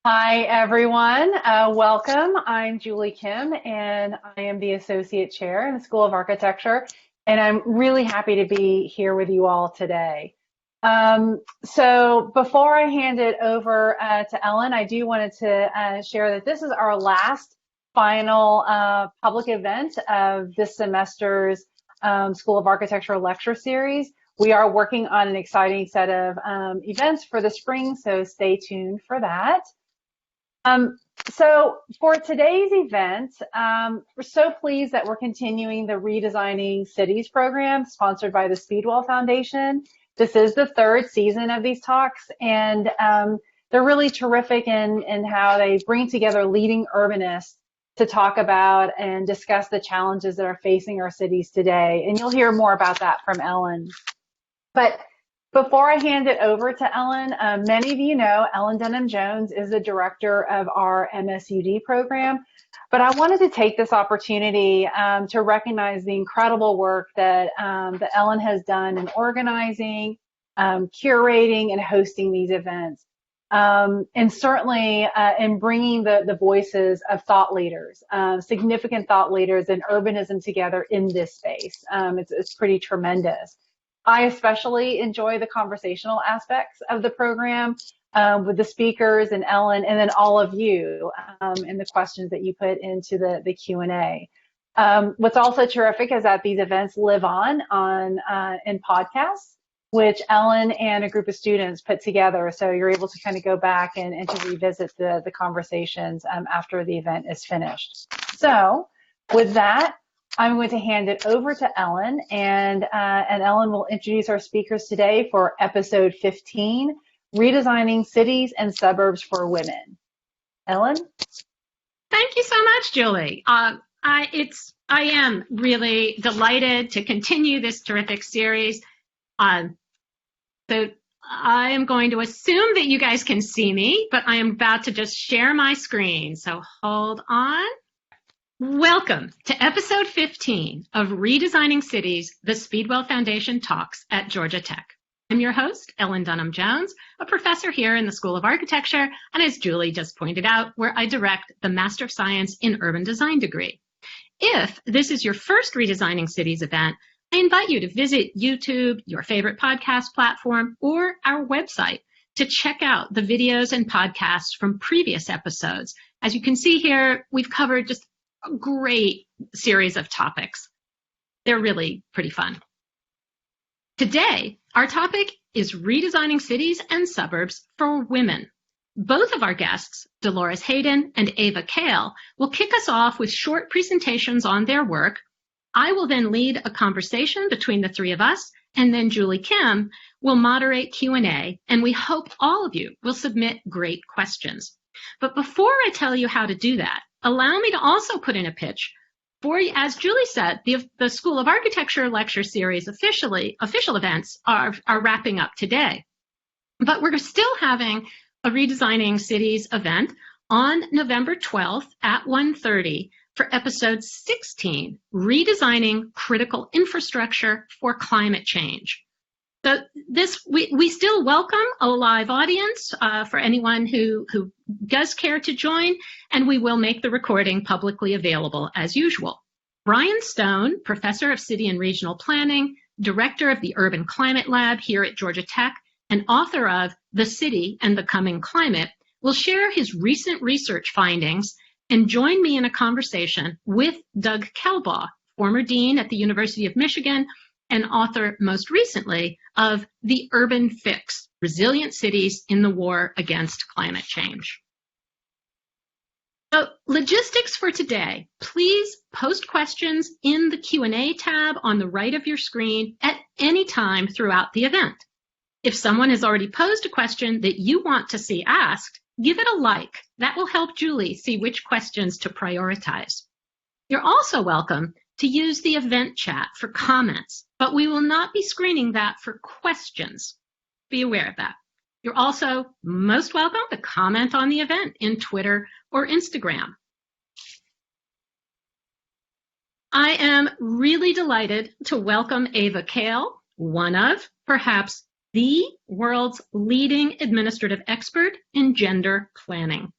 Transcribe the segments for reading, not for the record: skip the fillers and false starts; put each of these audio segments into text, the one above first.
Hi, everyone. Welcome. I'm Julie Kim, and I am the Associate Chair in the School of Architecture, and I'm really happy to be here with you all today. So before I hand it over to Ellen, I do wanted to share that this is our last final public event of this semester's School of Architecture lecture series. We are working on an exciting set of events for the spring, so stay tuned for that. So for today's event, we're so pleased that we're continuing the Redesigning Cities program sponsored by the Speedwell Foundation. This is the third season of these talks, and they're really terrific in how they bring together leading urbanists to talk about and discuss the challenges that are facing our cities today. And you'll hear more about that from Ellen. But before I hand it over to Ellen, many of you know Ellen Dunham-Jones is the director of our MSUD program, but I wanted to take this opportunity to recognize the incredible work that Ellen has done in organizing, curating, and hosting these events, and certainly in bringing the voices of thought leaders, significant thought leaders in urbanism together in this space. It's pretty tremendous. I especially enjoy the conversational aspects of the program with the speakers and Ellen, and then all of you and the questions that you put into the Q&A. What's also terrific is that these events live on in podcasts, which Ellen and a group of students put together. So you're able to kind of go back and to revisit the conversations after the event is finished. So with that, I'm going to hand it over to Ellen, and Ellen will introduce our speakers today for episode 15, Redesigning Cities and Suburbs for Women. Ellen? Thank you so much, Julie. I am really delighted to continue this terrific series. So I am going to assume that you guys can see me, but I am about to just share my screen. So hold on. Welcome to episode 15 of Redesigning Cities, the Speedwell Foundation Talks at Georgia Tech. I'm your host, Ellen Dunham-Jones, a professor here in the School of Architecture, and as Julie just pointed out, where I direct the Master of Science in Urban Design degree. If this is your first Redesigning Cities event, I invite you to visit YouTube, your favorite podcast platform, or our website to check out the videos and podcasts from previous episodes. As you can see here, we've covered just a great series of topics. They're really pretty fun. Today, our topic is redesigning cities and suburbs for women. Both of our guests, Dolores Hayden and Eva Kail, will kick us off with short presentations on their work. I will then lead a conversation between the three of us, and then Julie Kim will moderate Q&A, and we hope all of you will submit great questions. But before I tell you how to do that, allow me to also put in a pitch for, as Julie said, the School of Architecture lecture series official events are wrapping up today. But we're still having a Redesigning Cities event on November 12th at 1:30 for episode 16, Redesigning Critical Infrastructure for Climate Change. So we still welcome a live audience for anyone who does care to join, and we will make the recording publicly available as usual. Brian Stone, Professor of City and Regional Planning, Director of the Urban Climate Lab here at Georgia Tech, and author of The City and the Coming Climate, will share his recent research findings and join me in a conversation with Doug Kelbaugh, former dean at the University of Michigan, and author most recently of The Urban Fix, Resilient Cities in the War Against Climate Change. So logistics for today, please post questions in the Q&A tab on the right of your screen at any time throughout the event. If someone has already posed a question that you want to see asked, give it a like. That will help Julie see which questions to prioritize. You're also welcome to use the event chat for comments, but we will not be screening that for questions. Be aware of that. You're also most welcome to comment on the event in Twitter or Instagram. I am really delighted to welcome Eva Kail, one of, perhaps the world's leading administrative expert in gender planning.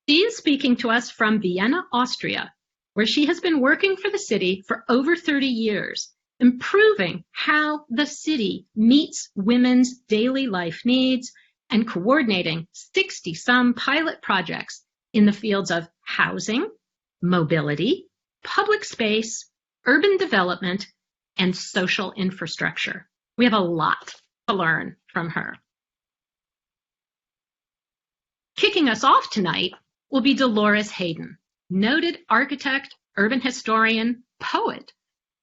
She is speaking to us from Vienna, Austria, where she has been working for the city for over 30 years, improving how the city meets women's daily life needs and coordinating 60-some pilot projects in the fields of housing, mobility, public space, urban development, and social infrastructure. We have a lot to learn from her. Kicking us off tonight will be Dolores Hayden, noted architect, urban historian, poet,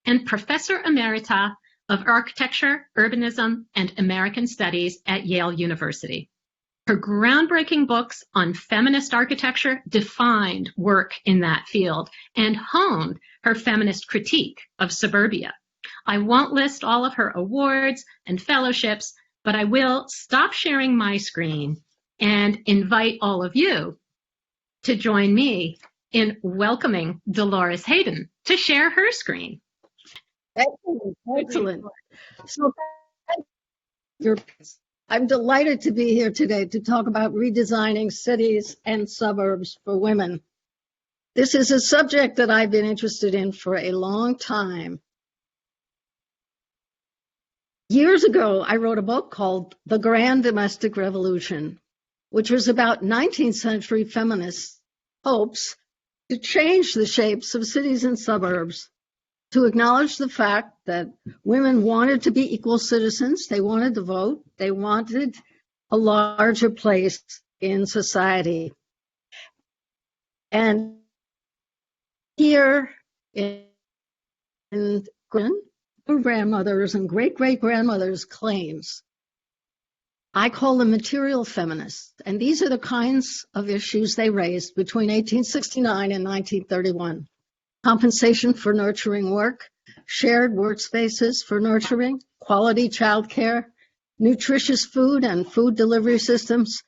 and professor emerita of architecture, urbanism, and American studies at Yale University. Her groundbreaking books on feminist architecture defined work in that field and honed her feminist critique of suburbia. I won't list all of her awards and fellowships, but I will stop sharing my screen and invite all of you to join me in welcoming Dolores Hayden to share her screen. Excellent. So I'm delighted to be here today to talk about redesigning cities and suburbs for women. This is a subject that I've been interested in for a long time. Years ago, I wrote a book called The Grand Domestic Revolution, which was about 19th century feminists' hopes to change the shapes of cities and suburbs, to acknowledge the fact that women wanted to be equal citizens, they wanted to vote, they wanted a larger place in society. And here in grandmothers and great-great-grandmothers' claims, I call them material feminists, and these are the kinds of issues they raised between 1869 and 1931. Compensation for nurturing work, shared workspaces for nurturing, quality childcare, nutritious food and food delivery systems,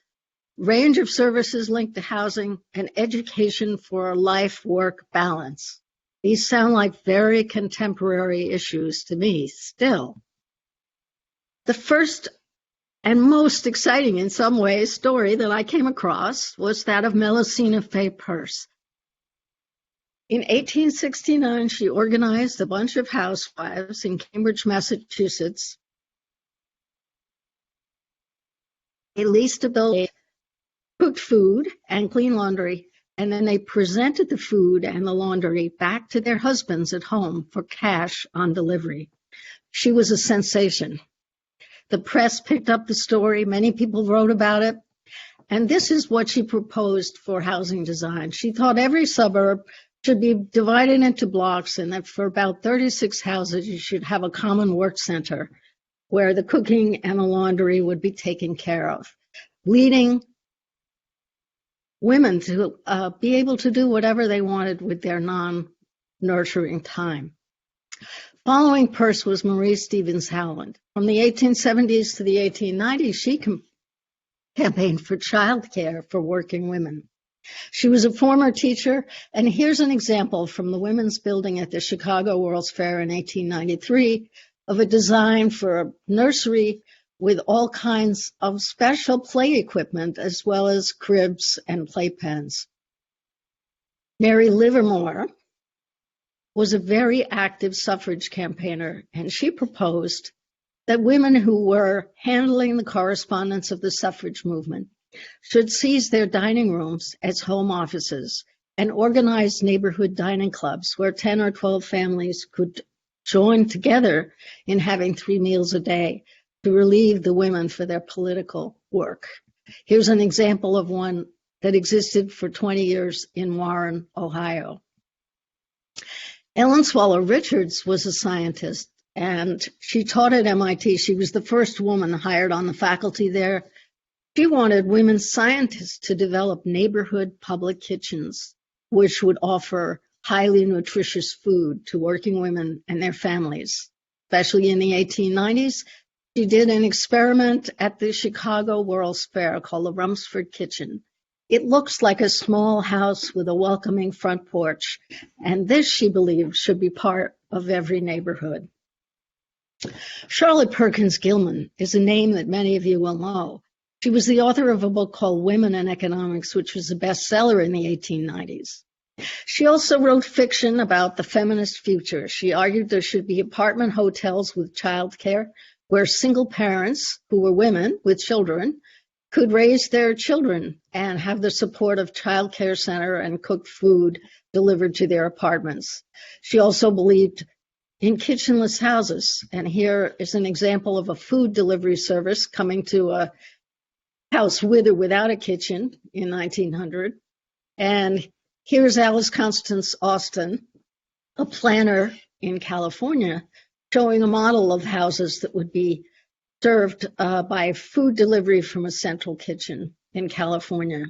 range of services linked to housing, and education for a life-work balance. These sound like very contemporary issues to me still. The first and most exciting in some ways story that I came across was that of Melusina Fay Peirce. In 1869, she organized a bunch of housewives in Cambridge, Massachusetts. They leased a building, cooked food and cleaned laundry, and then they presented the food and the laundry back to their husbands at home for cash on delivery. She was a sensation. The press picked up the story, many people wrote about it, and this is what she proposed for housing design. She thought every suburb should be divided into blocks, and that for about 36 houses, you should have a common work center where the cooking and the laundry would be taken care of, leading women to be able to do whatever they wanted with their non-nurturing time. Following Peirce was Marie Stevens Howland. From the 1870s to the 1890s, she campaigned for childcare for working women. She was a former teacher, and here's an example from the Women's Building at the Chicago World's Fair in 1893 of a design for a nursery with all kinds of special play equipment, as well as cribs and playpens. Mary Livermore was a very active suffrage campaigner, and she proposed that women who were handling the correspondence of the suffrage movement should seize their dining rooms as home offices and organize neighborhood dining clubs where 10 or 12 families could join together in having 3 meals a day to relieve the women for their political work. Here's an example of one that existed for 20 years in Warren, Ohio. Ellen Swallow Richards was a scientist, and she taught at MIT. She was the first woman hired on the faculty there. She wanted women scientists to develop neighborhood public kitchens, which would offer highly nutritious food to working women and their families. Especially in the 1890s, she did an experiment at the Chicago World's Fair called the Rumsford Kitchen. It looks like a small house with a welcoming front porch, and this, she believed, should be part of every neighborhood. Charlotte Perkins Gilman is a name that many of you will know. She was the author of a book called Women in Economics, which was a bestseller in the 1890s. She also wrote fiction about the feminist future. She argued there should be apartment hotels with childcare where single parents, who were women with children, could raise their children and have the support of child care center and cooked food delivered to their apartments. She also believed in kitchenless houses. And here is an example of a food delivery service coming to a house with or without a kitchen in 1900. And here's Alice Constance Austin, a planner in California, showing a model of houses that would be served by food delivery from a central kitchen in California.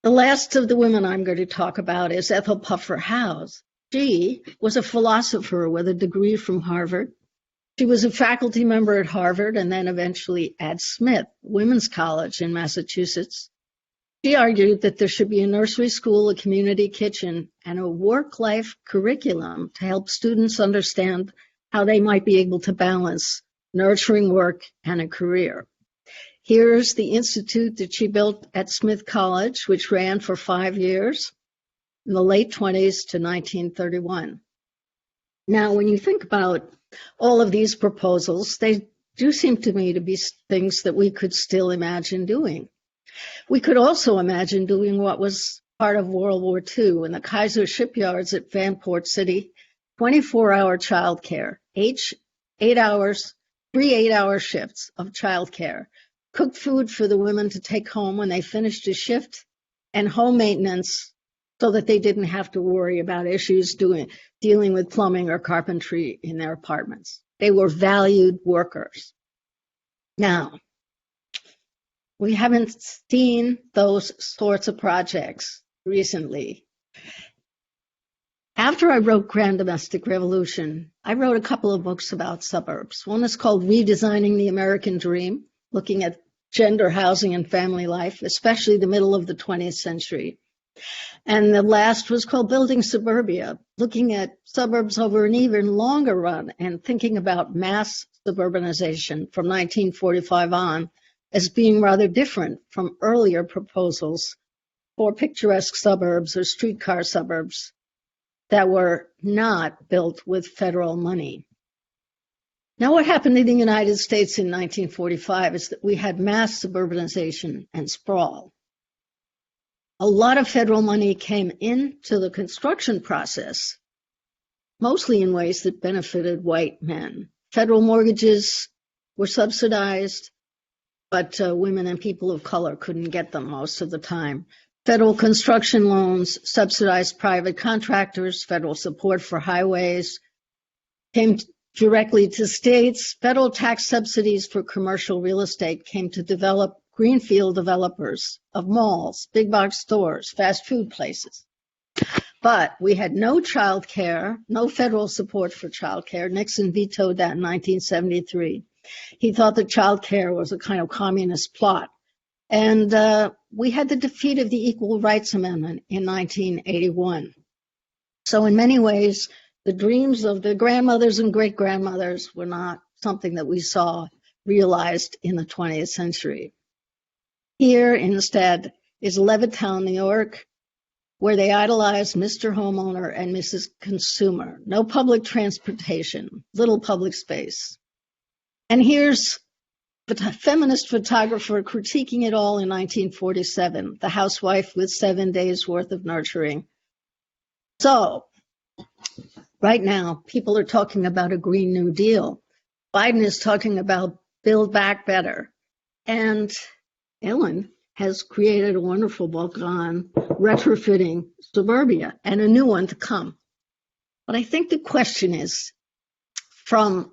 The last of the women I'm going to talk about is Ethel Puffer Howes. She was a philosopher with a degree from Harvard. She was a faculty member at Harvard and then eventually at Smith Women's College in Massachusetts. She argued that there should be a nursery school, a community kitchen, and a work-life curriculum to help students understand how they might be able to balance nurturing work and a career. Here's the institute that she built at Smith College, which ran for 5 years in the late 20s to 1931. Now, when you think about all of these proposals, they do seem to me to be things that we could still imagine doing. We could also imagine doing what was part of World War II in the Kaiser shipyards at Vanport City, 24-hour childcare, 8 hours, 3 8-hour shifts of childcare, cooked food for the women to take home when they finished a shift, and home maintenance so that they didn't have to worry about issues dealing with plumbing or carpentry in their apartments. They were valued workers. Now, we haven't seen those sorts of projects recently. After I wrote Grand Domestic Revolution, I wrote a couple of books about suburbs. One is called Redesigning the American Dream, looking at gender, housing, and family life, especially the middle of the 20th century. And the last was called Building Suburbia, looking at suburbs over an even longer run and thinking about mass suburbanization from 1945 on as being rather different from earlier proposals for picturesque suburbs or streetcar suburbs that were not built with federal money. Now, what happened in the United States in 1945 is that we had mass suburbanization and sprawl. A lot of federal money came into the construction process, mostly in ways that benefited white men. Federal mortgages were subsidized, but women and people of color couldn't get them most of the time. Federal construction loans subsidized private contractors. Federal support for highways came directly to states. Federal tax subsidies for commercial real estate came to develop greenfield developers of malls, big box stores, fast food places. But we had no child care, no federal support for child care. Nixon vetoed that in 1973. He thought that child care was a kind of communist plot. And we had the defeat of the Equal Rights Amendment in 1981. So in many ways, the dreams of the grandmothers and great-grandmothers were not something that we saw realized in the 20th century. Here, instead, is Levittown, New York, where they idolized Mr. Homeowner and Mrs. Consumer. No public transportation, little public space. And here's the feminist photographer critiquing it all in 1947, the housewife with 7 days worth of nurturing. So, right now, people are talking about a Green New Deal. Biden is talking about Build Back Better. And Ellen has created a wonderful book on retrofitting suburbia and a new one to come. But I think the question is, from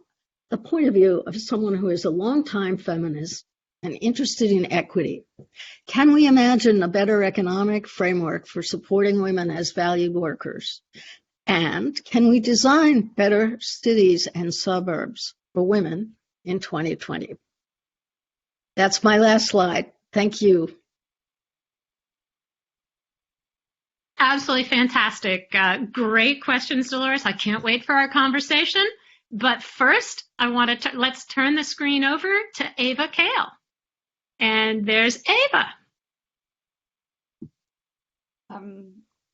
the point of view of someone who is a longtime feminist and interested in equity, can we imagine a better economic framework for supporting women as valued workers? And can we design better cities and suburbs for women in 2020? That's my last slide. Thank you. Absolutely fantastic. Great questions, Dolores. I can't wait for our conversation. But first, let's turn the screen over to Eva Kail. And there's Eva.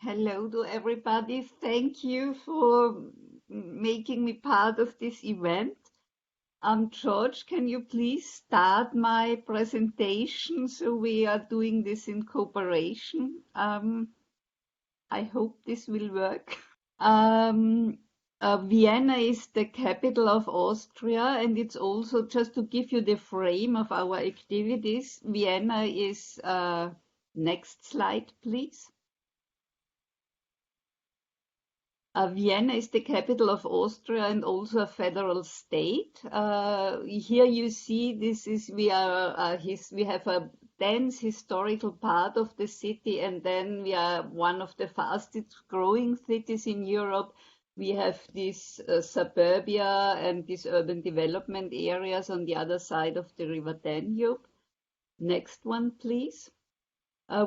Hello to everybody. Thank you for making me part of this event. George, can you please start my presentation? So we are doing this in cooperation. I hope this will work. Vienna is the capital of Austria, and it's also, just to give you the frame of our activities, Vienna is, next slide, please. Vienna is the capital of Austria and also a federal state. Here you see we have a dense historical part of the city, and then we are one of the fastest growing cities in Europe. We have this suburbia and these urban development areas on the other side of the river Danube. Next one, please.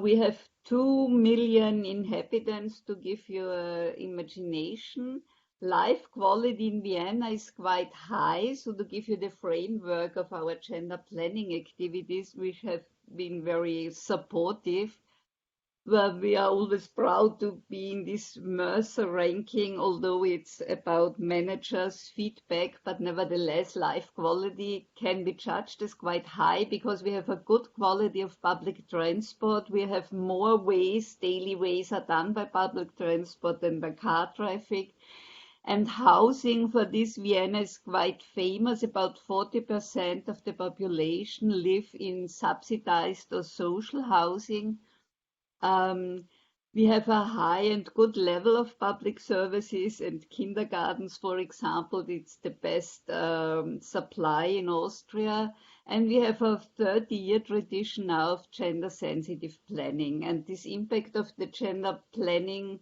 We have 2 million inhabitants, to give you an imagination. Life quality in Vienna is quite high, so to give you the framework of our gender planning activities, which have been very supportive. Well, we are always proud to be in this Mercer ranking, although it's about managers' feedback, but nevertheless, life quality can be judged as quite high because we have a good quality of public transport. We have more ways, daily ways are done by public transport than by car traffic. And housing for this Vienna is quite famous. About 40% of the population live in subsidized or social housing. We have a high and good level of public services and kindergartens, for example. It's the best supply in Austria. And we have a 30-year tradition now of gender-sensitive planning. And this impact of the gender planning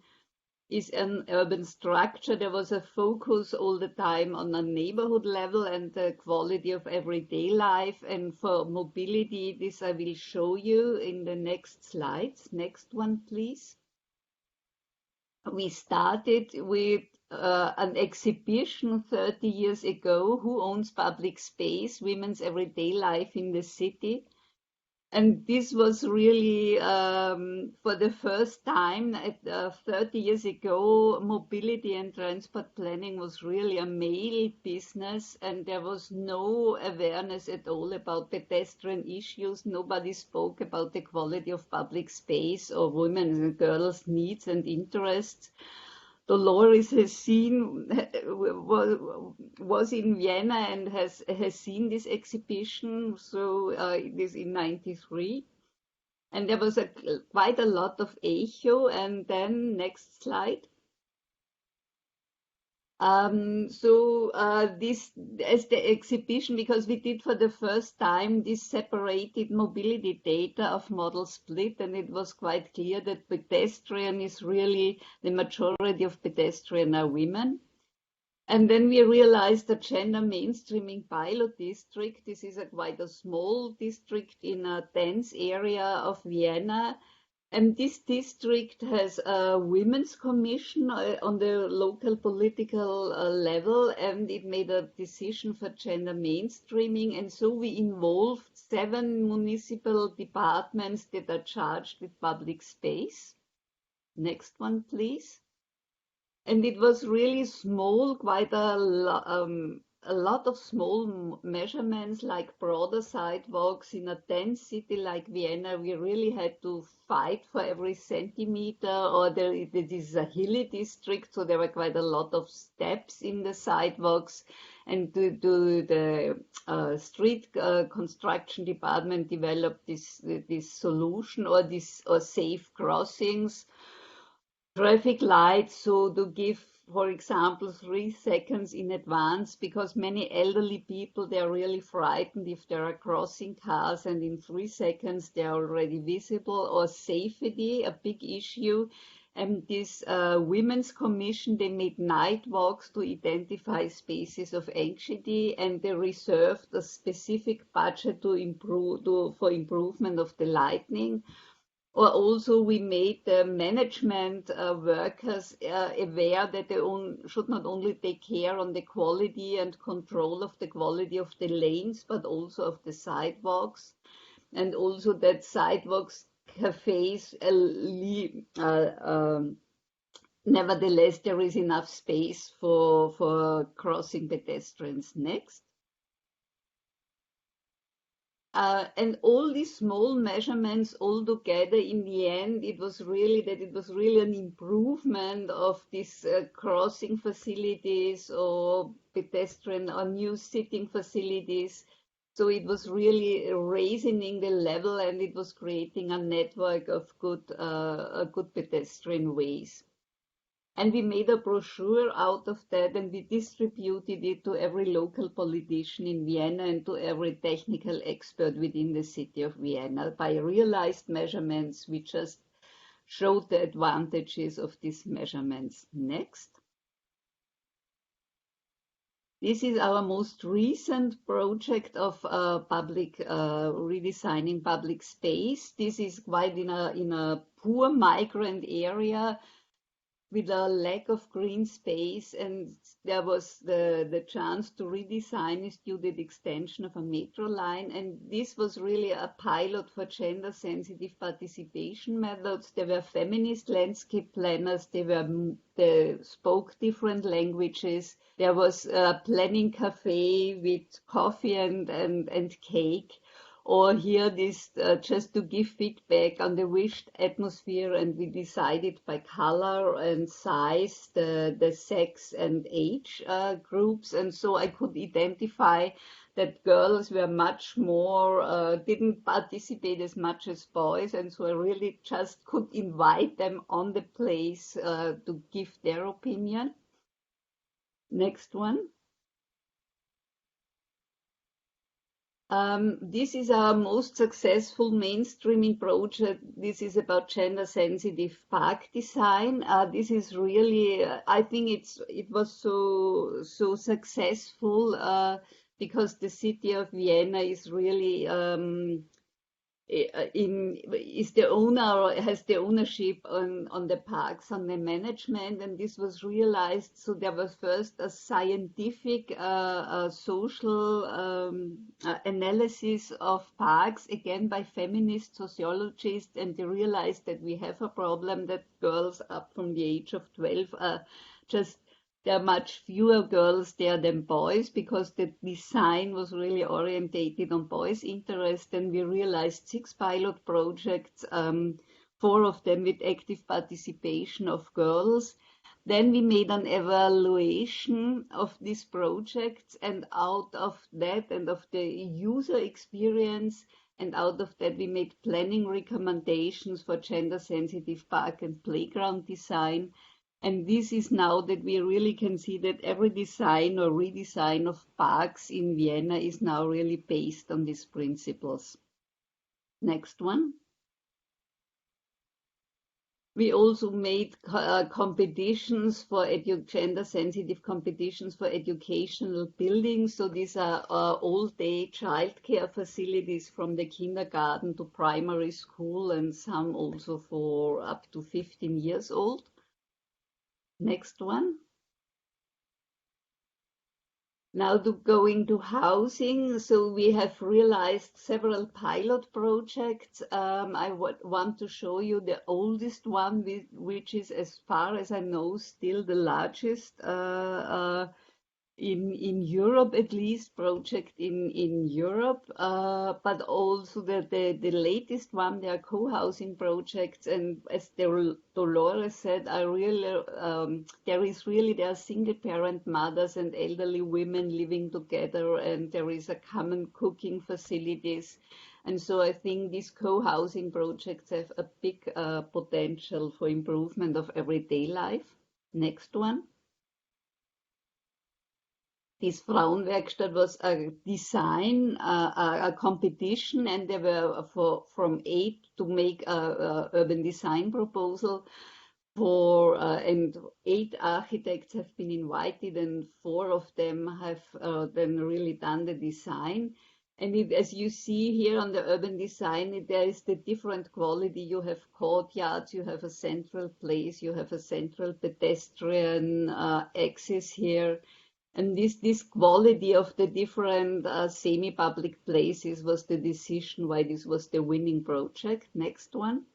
is an urban structure. There was a focus all the time on a neighborhood level and the quality of everyday life. And for mobility, this I will show you in the next slides. Next one, please. We started with an exhibition 30 years ago, Who Owns Public Space? Women's Everyday Life in the City. And this was really, for the first time, 30 years ago, mobility and transport planning was really a male business, and there was no awareness at all about pedestrian issues. Nobody spoke about the quality of public space or women and girls' needs and interests. Dolores was in Vienna and has seen this exhibition, so it is in '93. And there was quite a lot of echo. And then next slide. This as the exhibition, because we did for the first time this separated mobility data of model split, and it was quite clear that pedestrian is really the majority of pedestrian are women. And then we realized the gender mainstreaming pilot district. This is quite a small district in a dense area of Vienna. And this district has a women's commission on the local political level, and it made a decision for gender mainstreaming. And so we involved 7 municipal departments that are charged with public space. Next one, please. And it was really small, quite a lot of small measurements, like broader sidewalks in a dense city like Vienna. We really had to fight for every centimeter, or it is a hilly district, so there were quite a lot of steps in the sidewalks. And the street construction department developed this solution, or safe crossings, traffic lights, so to give, for example, 3 seconds in advance, because many elderly people, they are really frightened if there are crossing cars, and in 3 seconds they are already visible. Or safety, a big issue. And this women's commission, they made night walks to identify spaces of anxiety, and they reserved a specific budget for improvement of the lighting. Or also we made the management workers aware that they should not only take care on the quality and control of the quality of the lanes, but also of the sidewalks, and also that sidewalks, cafes, nevertheless there is enough space for crossing pedestrians. Next. And all these small measurements all together, in the end, it was really an improvement of these crossing facilities or pedestrian or new sitting facilities. So it was really raising the level, and it was creating a network of good pedestrian ways. And we made a brochure out of that, and we distributed it to every local politician in Vienna and to every technical expert within the city of Vienna. By realized measurements, we just showed the advantages of these measurements. Next. This is our most recent project of redesigning public space. This is quite in a poor migrant area, with a lack of green space, and there was the chance to redesign a student extension of a metro line, and this was really a pilot for gender-sensitive participation methods. There were feminist landscape planners, they spoke different languages. There was a planning cafe with coffee and cake. Or here this just to give feedback on the wished atmosphere, and we decided by color and size the sex and age groups, and so I could identify that girls were much more didn't participate as much as boys, and so I really just could invite them on the place to give their opinion. Next one. This is our most successful mainstreaming project. This is about gender-sensitive park design. This is really, I think it was so successful because the city of Vienna is really has the ownership on the parks, on the management, and this was realized. So there was first a scientific social analysis of parks, again by feminist sociologists, and they realized that we have a problem, that girls up from the age of 12 there are much fewer girls there than boys, because the design was really orientated on boys' interest. And we realized 6 pilot projects, 4 of them with active participation of girls. Then we made an evaluation of these projects, and out of that and of the user experience, and out of that we made planning recommendations for gender-sensitive park and playground design. And this is now that we really can see that every design or redesign of parks in Vienna is now really based on these principles. Next one. We also made competitions for gender-sensitive competitions for educational buildings. So these are all-day childcare facilities from the kindergarten to primary school, and some also for up to 15 years old. Next one. Now going to housing. So we have realized several pilot projects. I want to show you the oldest one, which is, as far as I know, still the largest in Europe, at least, project in Europe, but also the latest one. There are co-housing projects, and as Dolores said, there are single parent mothers and elderly women living together, and there is a common cooking facilities. And so I think these co-housing projects have a big potential for improvement of everyday life. Next one. This Frauenwerkstatt was a design, a competition, and there were from 8 to make a urban design proposal and 8 architects have been invited, and 4 of them have then really done the design. And as you see here on the urban design, there is the different quality. You have courtyards, you have a central place, you have a central pedestrian axis here. And this quality of the different semi-public places was the decision why this was the winning project. Next one.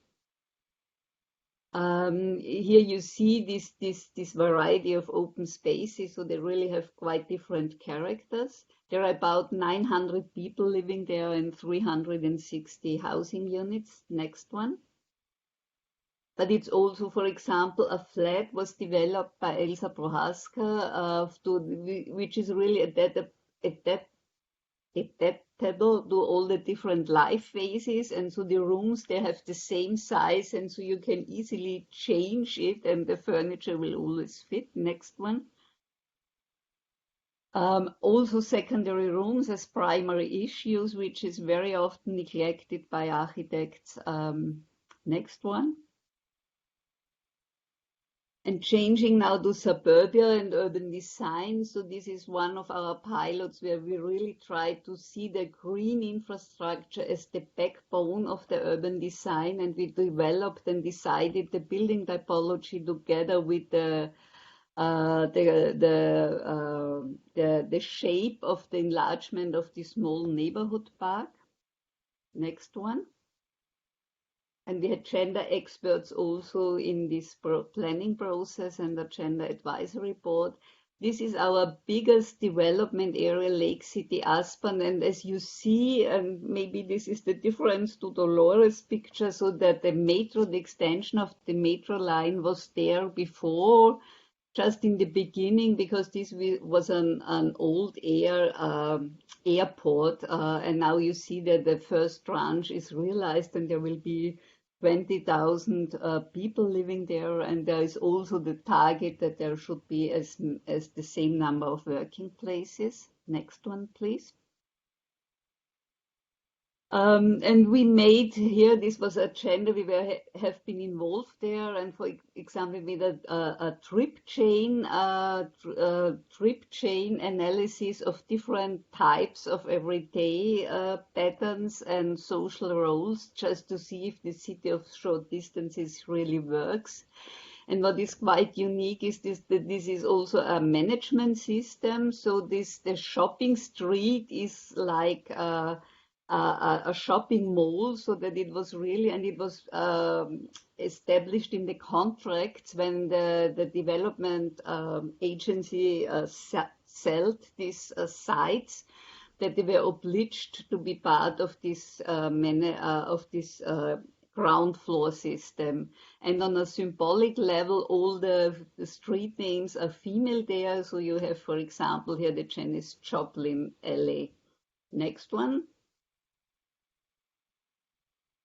Here you see this variety of open spaces, so they really have quite different characters. There are about 900 people living there and 360 housing units. Next one. But it's also, for example, a flat was developed by Elsa Prohaska, which is really adaptable to all the different life phases. And so the rooms, they have the same size, and so you can easily change it, and the furniture will always fit. Next one. Also secondary rooms as primary issues, which is very often neglected by architects. Next one. And changing now to suburbia and urban design. So this is one of our pilots where we really try to see the green infrastructure as the backbone of the urban design. And we developed and decided the building typology together with the shape of the enlargement of the small neighborhood park. Next one. And we had gender experts also in this planning process and the gender advisory board. This is our biggest development area, Lake City Aspern. And as you see, and maybe this is the difference to Dolores' picture, so that the extension of the metro line was there before, just in the beginning, because this was an old airport. And now you see that the first tranche is realized, and there will be 20,000 people living there, and there is also the target that there should be as the same number of working places. Next one, please. And we made here, this was a gender, we have been involved there, and for example, we did a trip chain analysis of different types of everyday patterns and social roles, just to see if the city of short distances really works. And what is quite unique is that this is also a management system. So the shopping street is like a shopping mall, so that it was really, and it was established in the contracts when the development agency sold these sites, that they were obliged to be part of this ground floor system. And on a symbolic level, all the street names are female there. So you have, for example, here the Janis Joplin alley. Next one.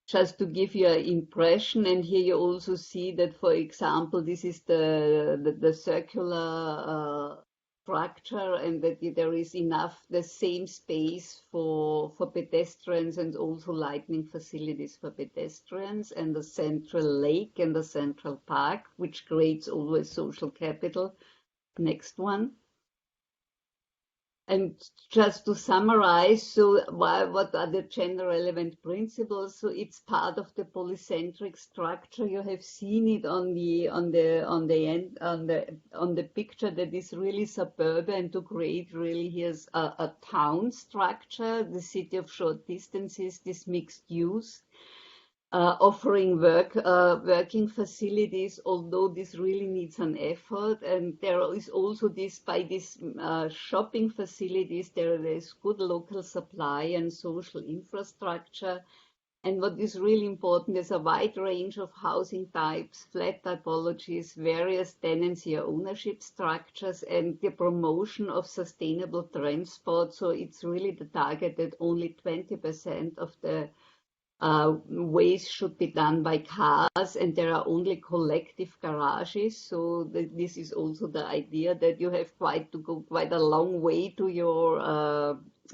Just to give you an impression, and here you also see that, for example, this is the circular structure, and that there is enough, the same space for pedestrians and also lighting facilities for pedestrians, and the central lake and the central park, which creates always social capital. Next one. And just to summarize, so what are the gender relevant principles? So it's part of the polycentric structure. You have seen it on the picture, that is really suburban, and to create really here's a town structure, the city of short distances, this mixed use. Offering working facilities, although this really needs an effort. And there is also by these shopping facilities, there is good local supply and social infrastructure. And what is really important is a wide range of housing types, flat typologies, various tenancy or ownership structures, and the promotion of sustainable transport. So it's really the target that only 20% of the waste should be done by cars, and there are only collective garages. So this is also the idea that you have to go quite a long way to your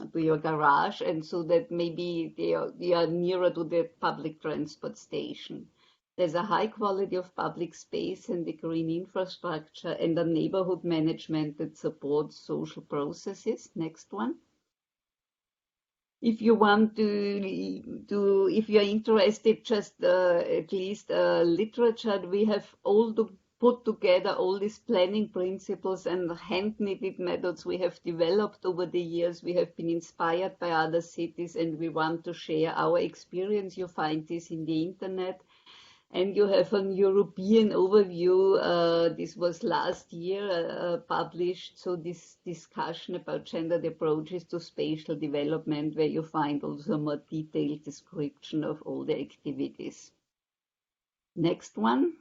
garage, and so that maybe they are nearer to the public transport station. There's a high quality of public space and the green infrastructure, and a neighborhood management that supports social processes. Next one. if you want if you're interested, just at least literature, we have all to put together all these planning principles and hand-knitted methods we have developed over the years. We have been inspired by other cities and we want to share our experience. You find this in the internet. And you have an European overview, this was last year published, so this discussion about gendered approaches to spatial development, where you find also a more detailed description of all the activities. Next one.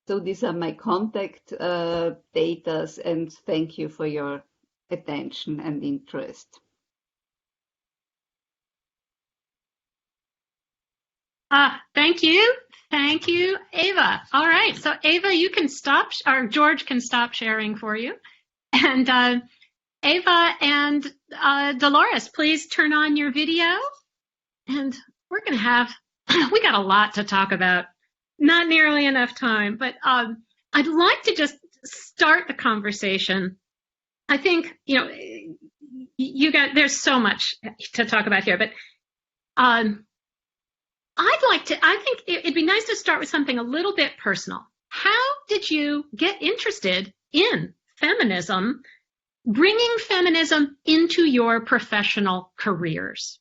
So these are my contact data, and thank you for your attention and interest. Thank you. Thank you, Eva. All right. So Eva, you can stop, or George can stop sharing for you. And Eva and Dolores, please turn on your video. And we're going to have, we got a lot to talk about. Not nearly enough time, but I'd like to just start the conversation. I think, you know, there's so much to talk about here, but I think it'd be nice to start with something a little bit personal. How did you get interested in feminism, bringing feminism into your professional careers?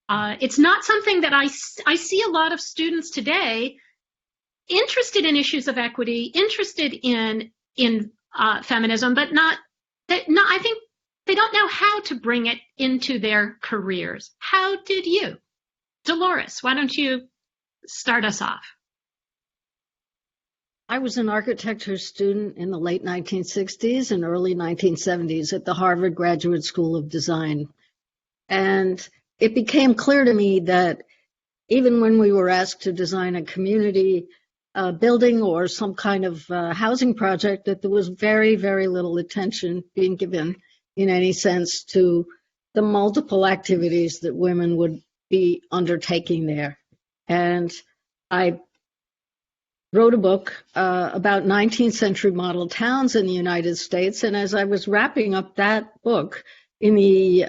It's not something that I see a lot of students today interested in issues of equity, interested in feminism, but I think they don't know how to bring it into their careers. How did you? Dolores, why don't you start us off? I was an architecture student in the late 1960s and early 1970s at the Harvard Graduate School of Design. And it became clear to me that even when we were asked to design a community building or some kind of housing project, that there was very, very little attention being given in any sense to the multiple activities that women would be undertaking there. And I wrote a book about 19th century model towns in the United States. And as I was wrapping up that book in the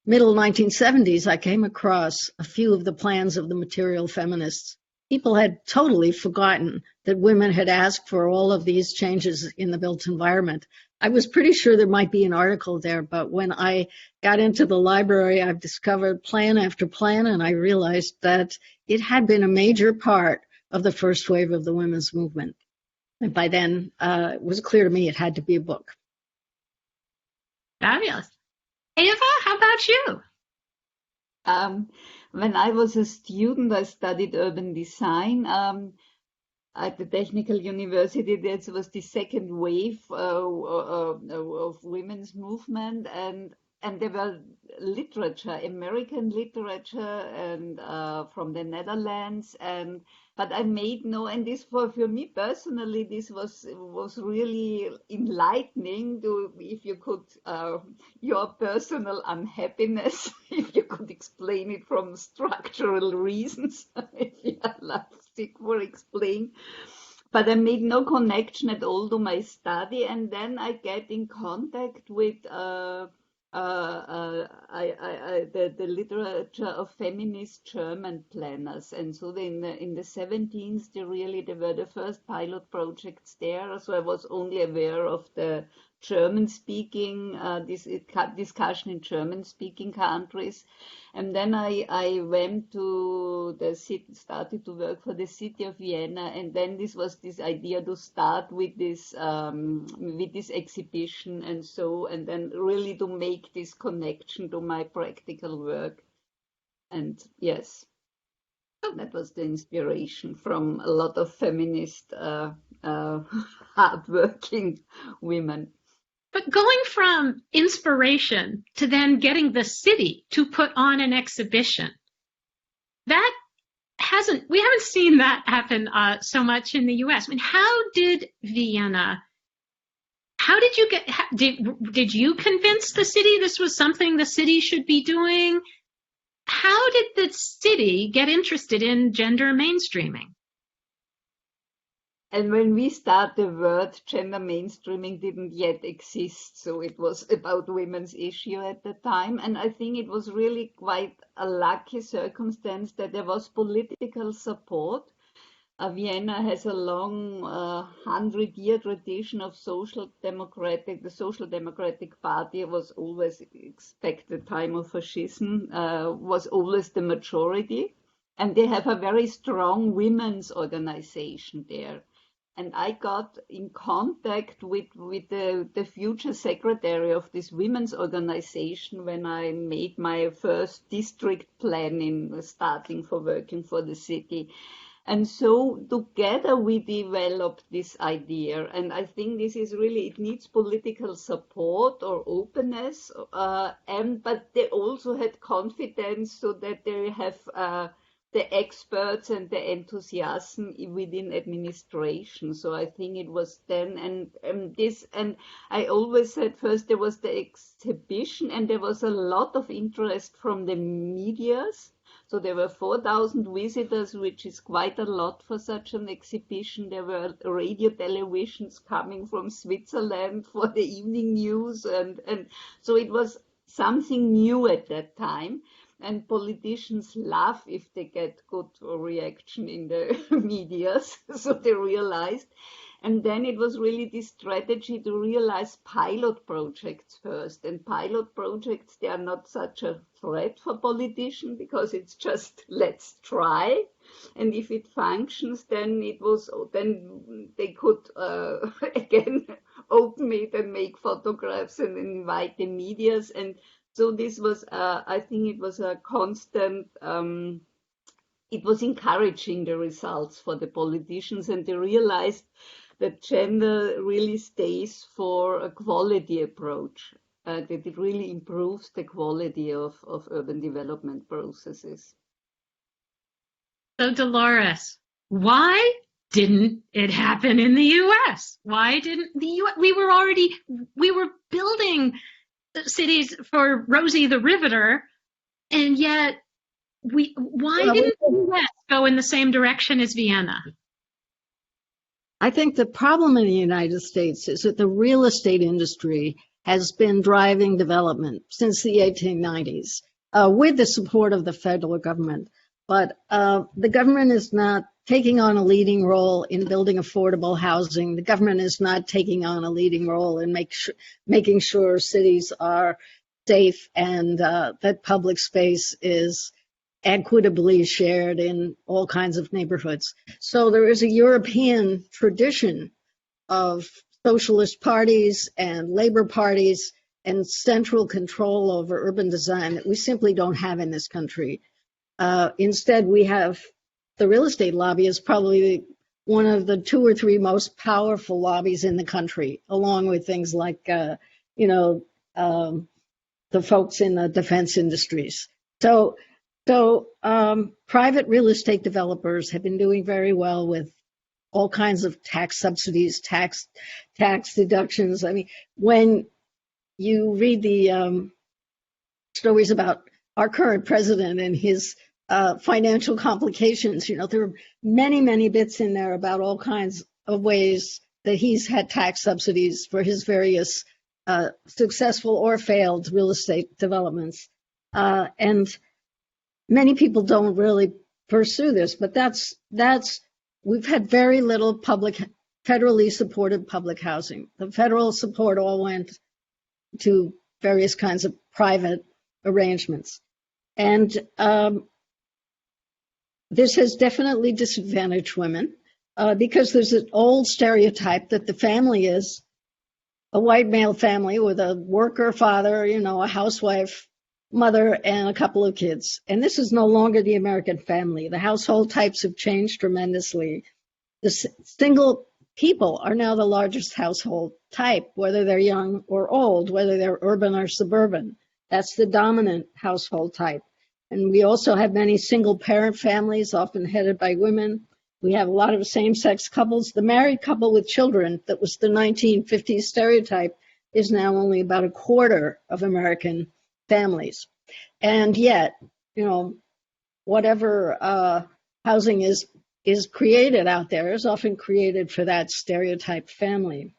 middle 1970s, I came across a few of the plans of the material feminists. People had totally forgotten that women had asked for all of these changes in the built environment. I was pretty sure there might be an article there, but when I got into the library, I've discovered plan after plan, and I realized that it had been a major part of the first wave of the women's movement. And by then, it was clear to me it had to be a book. Fabulous. Eva, how about you? When I was a student, I studied urban design. At the Technical University, that was the second wave of women's movement, and there were literature, American literature, and from the Netherlands, but I made and this for me personally, this was really enlightening if you could, your personal unhappiness, if you could explain it from structural reasons, if you are sick for explain. But I made no connection at all to my study, and then I get in contact with the literature of feminist German planners, and so in the 70s, there were the first pilot projects there. So I was only aware of the German-speaking discussion in German-speaking countries, and then I went to the city, started to work for the city of Vienna, and then this was this idea to start with this exhibition, and then really to make this connection to my practical work, and yes, that was the inspiration from a lot of feminist, hardworking women. But going from inspiration to then getting the city to put on an exhibition, we haven't seen that happen so much in the US. I mean, how did Vienna, did you convince the city this was something the city should be doing? How did the city get interested in gender mainstreaming? And when we start, the word gender mainstreaming didn't yet exist, so it was about women's issue at the time. And I think it was really quite a lucky circumstance that there was political support. Vienna has a long 100-year tradition of the Social Democratic Party was always, expect the time of fascism, was always the majority. And they have a very strong women's organization there. And I got in contact with the future secretary of this women's organization when I made my first district plan in starting for working for the city. And so together we developed this idea. And I think this is really, it needs political support or openness. But they also had confidence so that they have the experts and the enthusiasm within administration. So I think it was then, and I always said first there was the exhibition and there was a lot of interest from the medias. So there were 4,000 visitors, which is quite a lot for such an exhibition. There were radio televisions coming from Switzerland for the evening news. And so it was something new at that time. And politicians laugh if they get good reaction in the medias. So they realized. And then it was really this strategy to realize pilot projects first. And pilot projects, they are not such a threat for politicians because it's just, let's try. And if it functions, then they could again open it and make photographs and invite the medias. And so this was, I think it was a constant, it was encouraging the results for the politicians, and they realized that gender really stays for a quality approach, that it really improves the quality of urban development processes. So Dolores, why didn't it happen in the U.S.? Why didn't the U.S.? We were building cities for Rosie the Riveter, and yet why didn't the U.S. go in the same direction as Vienna? I think the problem in the United States is that the real estate industry has been driving development since the 1890s with the support of the federal government. But the government is not taking on a leading role in building affordable housing. The government is not taking on a leading role in making sure cities are safe and that public space is equitably shared in all kinds of neighborhoods. So there is a European tradition of socialist parties and labor parties and central control over urban design that we simply don't have in this country. Instead, we have the real estate lobby is probably one of the 2 or 3 most powerful lobbies in the country, along with things like, the folks in the defense industries. So private real estate developers have been doing very well with all kinds of tax subsidies, tax deductions. I mean, when you read the stories about our current president and his financial complications, there are many, many bits in there about all kinds of ways that he's had tax subsidies for his various successful or failed real estate developments. And many people don't really pursue this, but we've had very little federally supported public housing. The federal support all went to various kinds of private arrangements. And this has definitely disadvantaged women because there's an old stereotype that the family is a white male family with a worker father, a housewife, mother, and a couple of kids. And this is no longer the American family. The household types have changed tremendously. The single people are now the largest household type, whether they're young or old, whether they're urban or suburban. That's the dominant household type. And we also have many single parent families, often headed by women. We have a lot of same-sex couples. The married couple with children, that was the 1950s stereotype, is now only about a quarter of American families. And yet, whatever housing is is created out there is often created for that stereotyped family.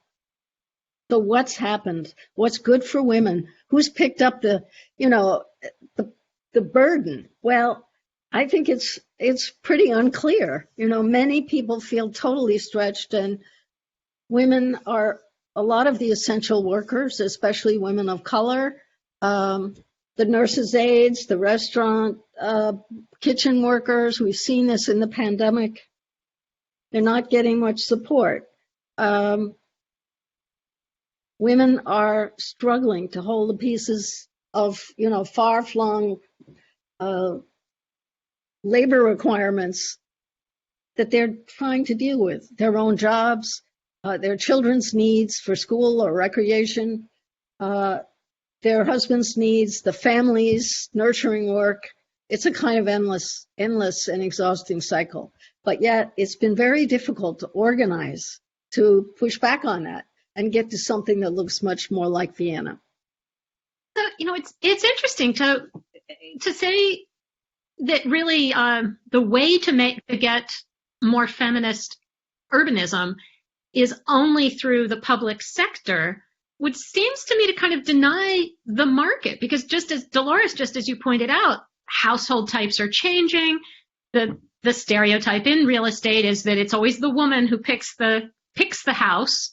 So what's happened? What's good for women? Who's picked up the burden? Well, I think it's pretty unclear. Many people feel totally stretched, and women are a lot of the essential workers, especially women of color, the nurses' aides, the restaurant, kitchen workers. We've seen this in the pandemic. They're not getting much support. Women are struggling to hold the pieces of, far-flung labor requirements that they're trying to deal with, their own jobs, their children's needs for school or recreation, their husband's needs, the family's nurturing work. It's a kind of endless and exhausting cycle. But yet it's been very difficult to organize, to push back on that and get to something that looks much more like Vienna. So, it's interesting to say that really the way to get more feminist urbanism is only through the public sector, which seems to me to kind of deny the market, because just as Dolores, just as you pointed out, household types are changing. The stereotype in real estate is that it's always the woman who picks the house.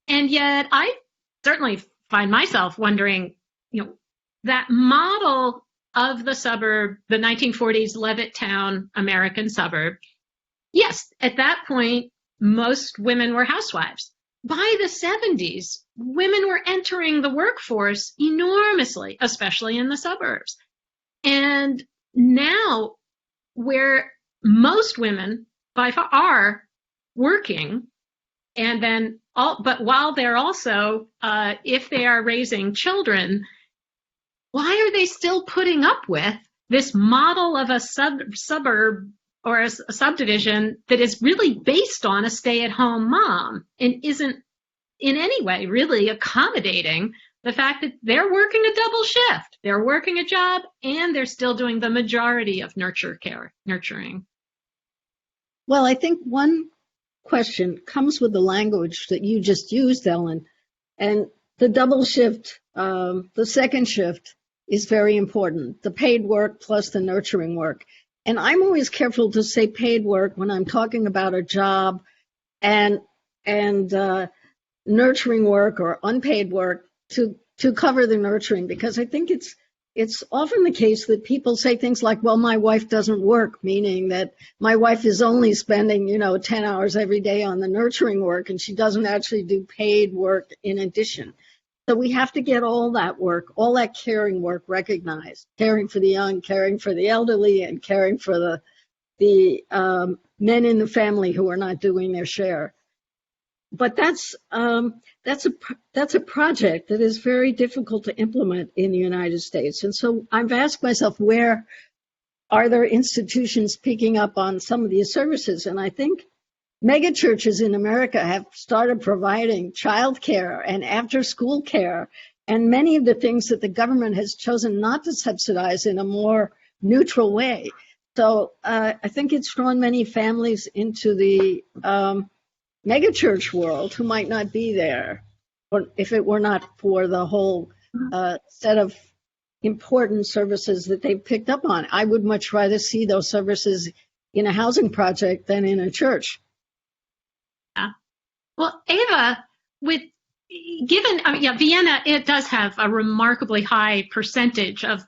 And yet I certainly find myself wondering, that model of the suburb, the 1940s Levittown American suburb, yes, at that point, most women were housewives. By the 70s, women were entering the workforce enormously, especially in the suburbs. And now, where most women by far are working, and then but while they're also, if they are raising children, why are they still putting up with this model of a suburb or a subdivision that is really based on a stay-at-home mom and isn't in any way really accommodating the fact that they're working a double shift, they're working a job, and they're still doing the majority of nurturing? Well, I think one question comes with the language that you just used, Ellen, and the double shift, the second shift is very important, the paid work plus the nurturing work. And I'm always careful to say paid work when I'm talking about a job and nurturing work or unpaid work to cover the nurturing, because I think it's often the case that people say things like, well, my wife doesn't work, meaning that my wife is only spending, 10 hours every day on the nurturing work, and she doesn't actually do paid work in addition. So we have to get all that work, all that caring work recognized, caring for the young, caring for the elderly, and caring for the men in the family who are not doing their share. But that's a project that is very difficult to implement in the United States. And so I've asked myself, where are there institutions picking up on some of these services? And I think megachurches in America have started providing childcare and after-school care, and many of the things that the government has chosen not to subsidize in a more neutral way. So I think it's drawn many families into the megachurch world who might not be there if it were not for the whole set of important services that they've picked up on. I would much rather see those services in a housing project than in a church. Yeah. Well, Eva, Vienna, it does have a remarkably high percentage of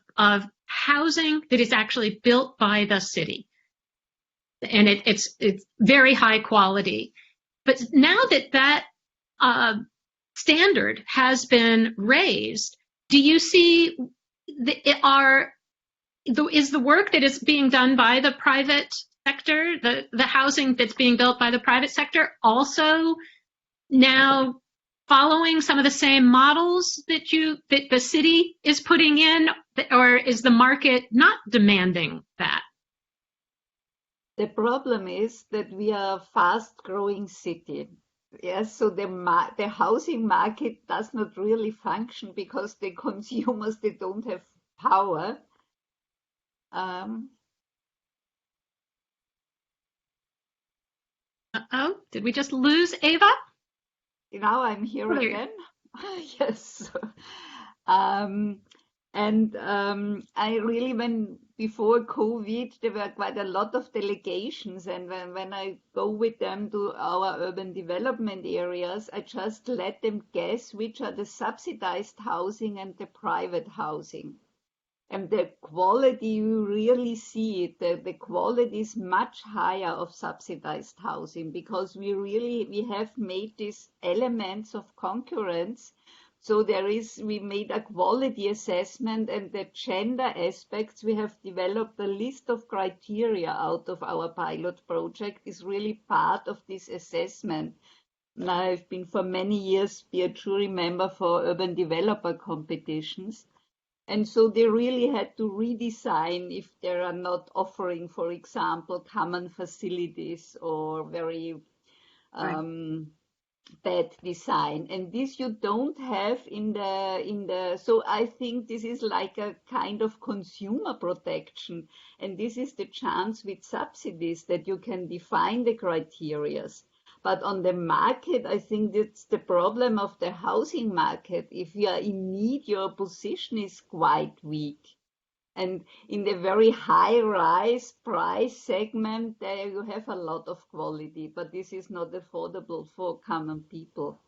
housing that is actually built by the city, and it's very high quality. But now that standard has been raised, do you see is the work that is being done by the private sector, the housing that's being built by the private sector, also now following some of the same models that the city is putting in, or is the market not demanding that? The problem is that we are a fast-growing city. Yes, so the housing market does not really function because the consumers, they don't have power. Uh-oh, did we just lose Eva? Now I'm here There. again. Yes. I really, when before COVID, there were quite a lot of delegations, and when I go with them to our urban development areas, I just let them guess which are the subsidized housing and the private housing. And the quality, you really see it. The quality is much higher of subsidized housing because we have made these elements of concurrence. So we made a quality assessment, and the gender aspects, we have developed a list of criteria out of our pilot project is really part of this assessment. And I've been for many years a jury member for urban developer competitions. And so they really had to redesign if they are not offering, for example, common facilities or very bad design. And this you don't have so I think this is like a kind of consumer protection. And this is the chance with subsidies that you can define the criteria. But on the market, I think that's the problem of the housing market. If you are in need, your position is quite weak. And in the very high rise price segment, there you have a lot of quality, but this is not affordable for common people.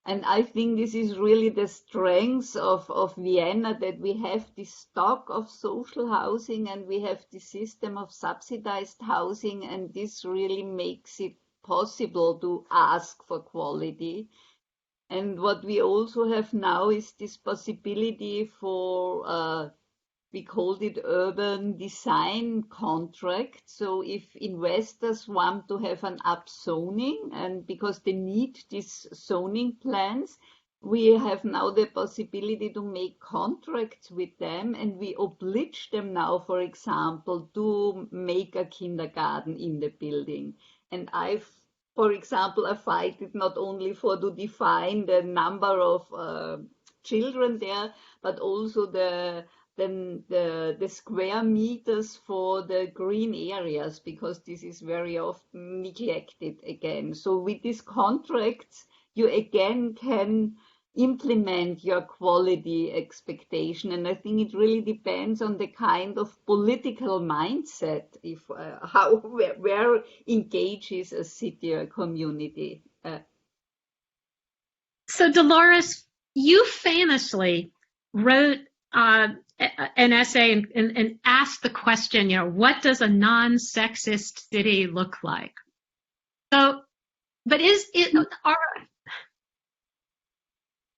And I think this is really the strength of Vienna, that we have this stock of social housing and we have the system of subsidized housing, and this really makes it possible to ask for quality. And what we also have now is this possibility for, we called it urban design contract. So if investors want to have an upzoning, and because they need these zoning plans, we have now the possibility to make contracts with them, and we oblige them now, for example, to make a kindergarten in the building. And for example, I fight it not only to define the number of children there, but also the square meters for the green areas, because this is very often neglected again. So with these contracts, you again can implement your quality expectation. And I think it really depends on the kind of political mindset, where engages a city or a community. So Dolores, you famously wrote an essay and asked the question, what does a non-sexist city look like? So, but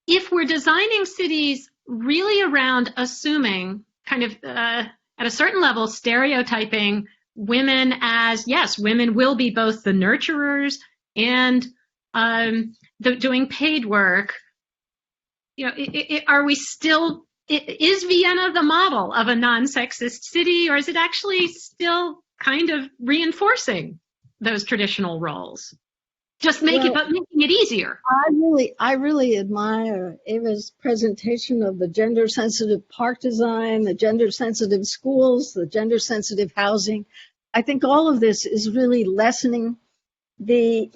if we're designing cities really around assuming kind of at a certain level stereotyping women as, yes, women will be both the nurturers and doing paid work, are we still, is Vienna the model of a non-sexist city, or is it actually still kind of reinforcing those traditional roles? Just making it easier. I really admire Eva's presentation of the gender-sensitive park design, the gender-sensitive schools, the gender-sensitive housing. I think all of this is really lessening the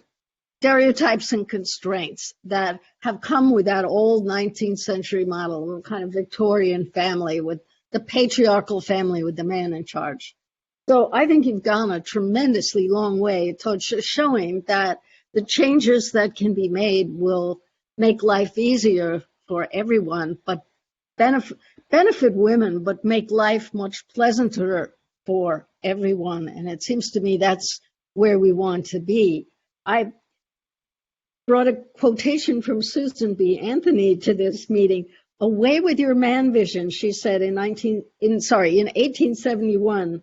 stereotypes and constraints that have come with that old 19th century model, kind of Victorian family with the patriarchal family with the man in charge. So I think you've gone a tremendously long way towards showing that the changes that can be made will make life easier for everyone, but benefit women, but make life much pleasanter for everyone. And it seems to me that's where we want to be. I brought a quotation from Susan B. Anthony to this meeting. Away with your man vision, she said in 1871.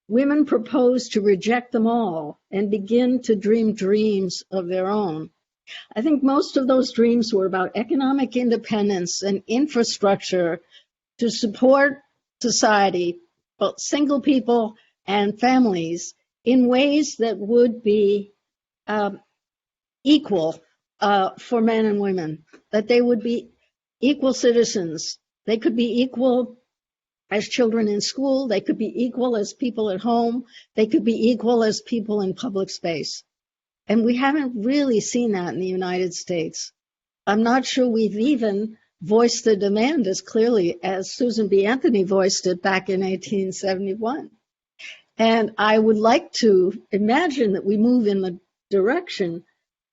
Women proposed to reject them all and begin to dream dreams of their own. I think most of those dreams were about economic independence and infrastructure to support society, both single people and families, in ways that would be equal for men and women, that they would be equal citizens. They could be equal as children in school, they could be equal as people at home, they could be equal as people in public space. And we haven't really seen that in the United States. I'm not sure we've even voiced the demand as clearly as Susan B. Anthony voiced it back in 1871. And I would like to imagine that we move in the direction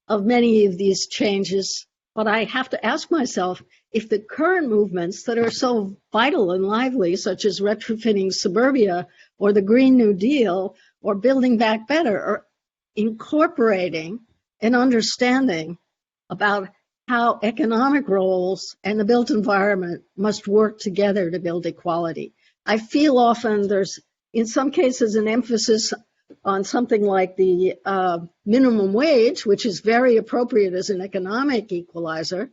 of many of these changes, but I have to ask myself if the current movements that are so vital and lively, such as retrofitting suburbia or the Green New Deal or Building Back Better, are incorporating an understanding about how economic roles and the built environment must work together to build equality. I feel often there's, in some cases, an emphasis on something like the minimum wage, which is very appropriate as an economic equalizer,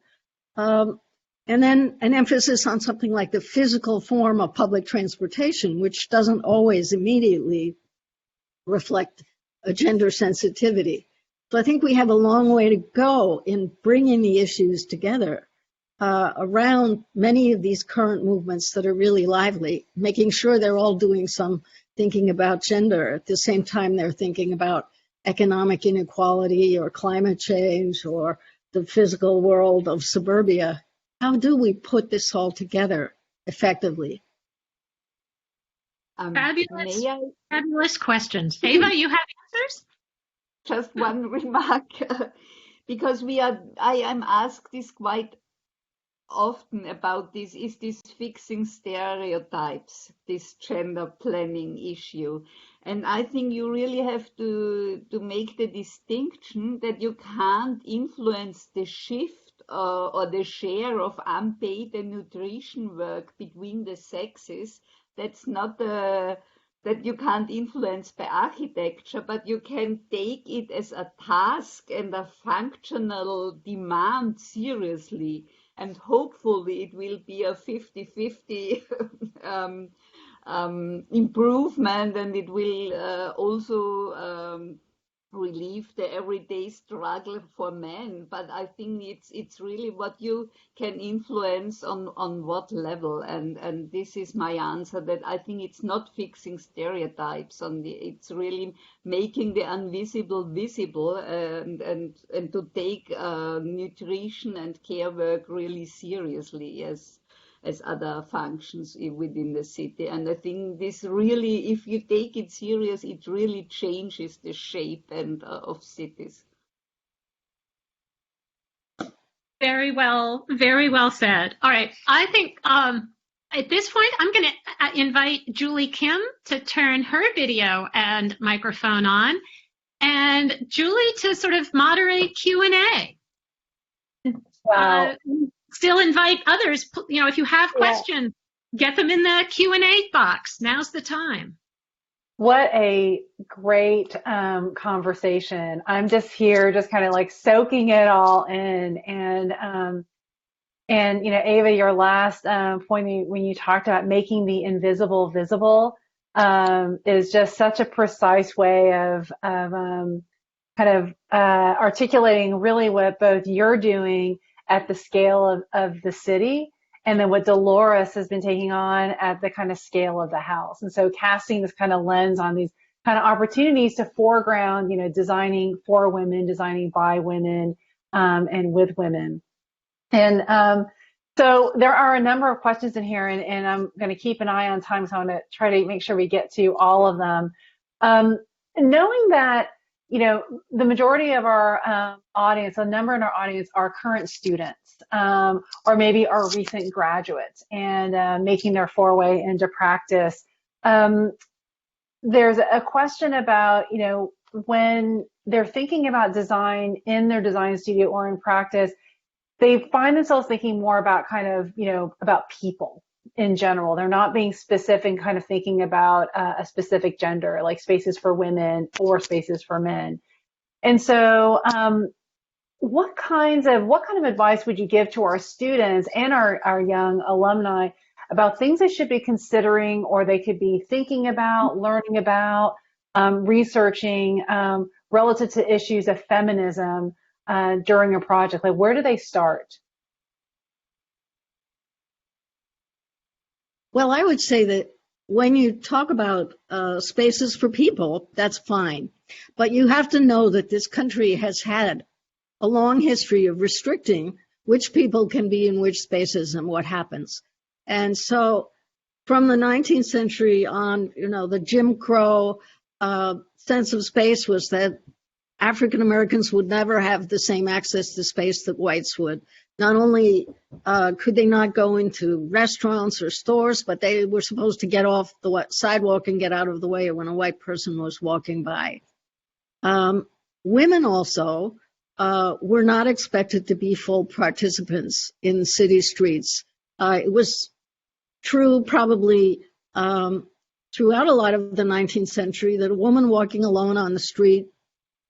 and then an emphasis on something like the physical form of public transportation, which doesn't always immediately reflect a gender sensitivity. So I think we have a long way to go in bringing the issues together around many of these current movements that are really lively, making sure they're all doing some thinking about gender at the same time they're thinking about economic inequality or climate change or the physical world of suburbia. How do we put this all together effectively? Fabulous, fabulous questions. Eva, you have answers? Just one remark, because I am asked this quite often about this, is this fixing stereotypes, this gender planning issue. And I think you really have to make the distinction that you can't influence the shift or the share of unpaid and nutrition work between the sexes. That's not that you can't influence by architecture, but you can take it as a task and a functional demand seriously. And hopefully it will be a 50-50 improvement, and it will also relieve the everyday struggle for men. But I think it's really what you can influence on what level, and this is my answer, that I think it's not fixing stereotypes it's really making the invisible visible, and to take nutrition and care work really seriously as other functions within the city. And I think this really, if you take it serious, it really changes the shape of cities. Very well said. All right, I think at this point, I'm going to invite Julie Kim to turn her video and microphone on, and Julie to sort of moderate Q&A. Wow. Still invite others, if you have questions, get them in the Q&A box. Now's the time. What a great conversation. I'm just here, just kind of like soaking it all in. And Eva, your last point when you talked about making the invisible visible is just such a precise way of articulating really what both you're doing at the scale of the city, and then what Dolores has been taking on at the kind of scale of the house. And so casting this kind of lens on these kind of opportunities to foreground, designing for women, designing by women, and with women. And so there are a number of questions in here, and I'm going to keep an eye on time, so I'm going to try to make sure we get to all of them. Knowing that the majority of our audience, a number in our audience, are current students, or maybe are recent graduates and making their foray into practice. There's a question about, when they're thinking about design in their design studio or in practice, they find themselves thinking more about about people in general. They're not being specific, kind of thinking about a specific gender, like spaces for women or spaces for men. And so what kind of advice would you give to our students and our young alumni about things they should be considering, or they could be thinking about, learning about, researching relative to issues of feminism during a project? Like, where do they start? Well, I would say that when you talk about spaces for people, that's fine. But you have to know that this country has had a long history of restricting which people can be in which spaces and what happens. And so from the 19th century on, the Jim Crow sense of space was that African Americans would never have the same access to space that whites would. Not only could they not go into restaurants or stores, but they were supposed to get off the sidewalk and get out of the way when a white person was walking by. Women also were not expected to be full participants in city streets. It was true probably throughout a lot of the 19th century that a woman walking alone on the street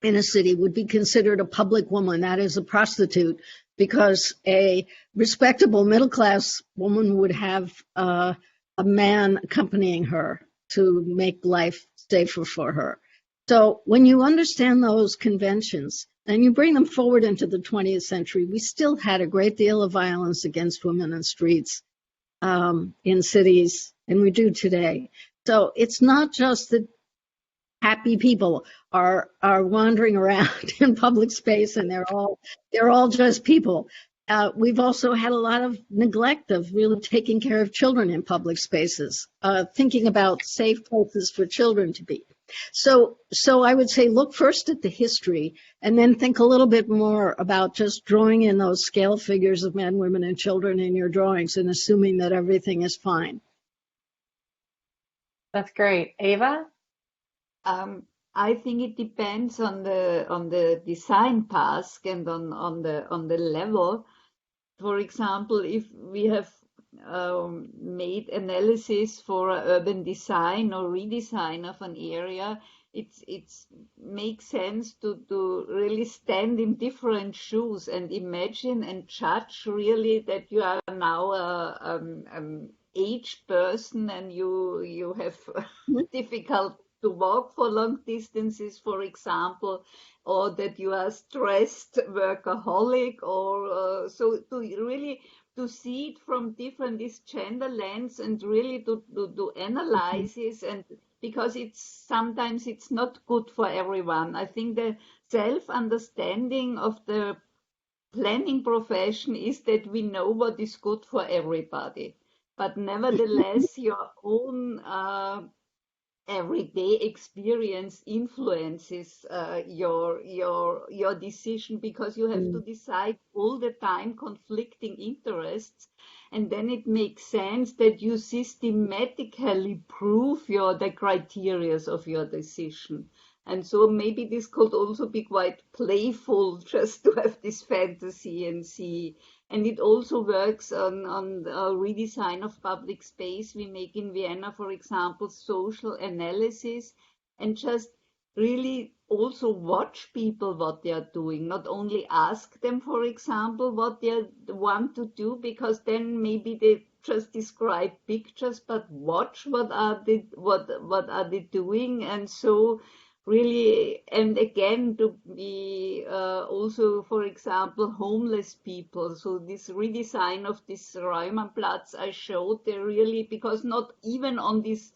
in a city would be considered a public woman, that is a prostitute, because a respectable middle-class woman would have a man accompanying her to make life safer for her. So when you understand those conventions and you bring them forward into the 20th century, we still had a great deal of violence against women in streets in cities, and we do today. So it's not just that happy people are wandering around in public space and they're all just people. We've also had a lot of neglect of really taking care of children in public spaces, thinking about safe places for children to be. So I would say look first at the history and then think a little bit more about just drawing in those scale figures of men, women, and children in your drawings and assuming that everything is fine. That's great. Eva? I think it depends on the design task and on the level. For example, if we have made analysis for urban design or redesign of an area, it makes sense to really stand in different shoes and imagine and judge really that you are now a aged person and you have difficult to walk for long distances, for example, or that you are stressed workaholic, or so to really to see it from different this gender lens and really to analyze it, and because sometimes it's not good for everyone. I think the self-understanding of the planning profession is that we know what is good for everybody, but nevertheless your own everyday experience influences your decision, because you have to decide all the time conflicting interests, and then it makes sense that you systematically prove the criteria of your decision. And so maybe this could also be quite playful, just to have this fantasy and see. And it also works on redesign of public space. We make in Vienna, for example, social analysis, and just really also watch people what they are doing, not only ask them, for example, what they want to do, because then maybe they just describe pictures, but watch what are they doing. And so really, and again, to be also, for example, homeless people. So this redesign of this Räumenplatz I showed, they really, because not even on this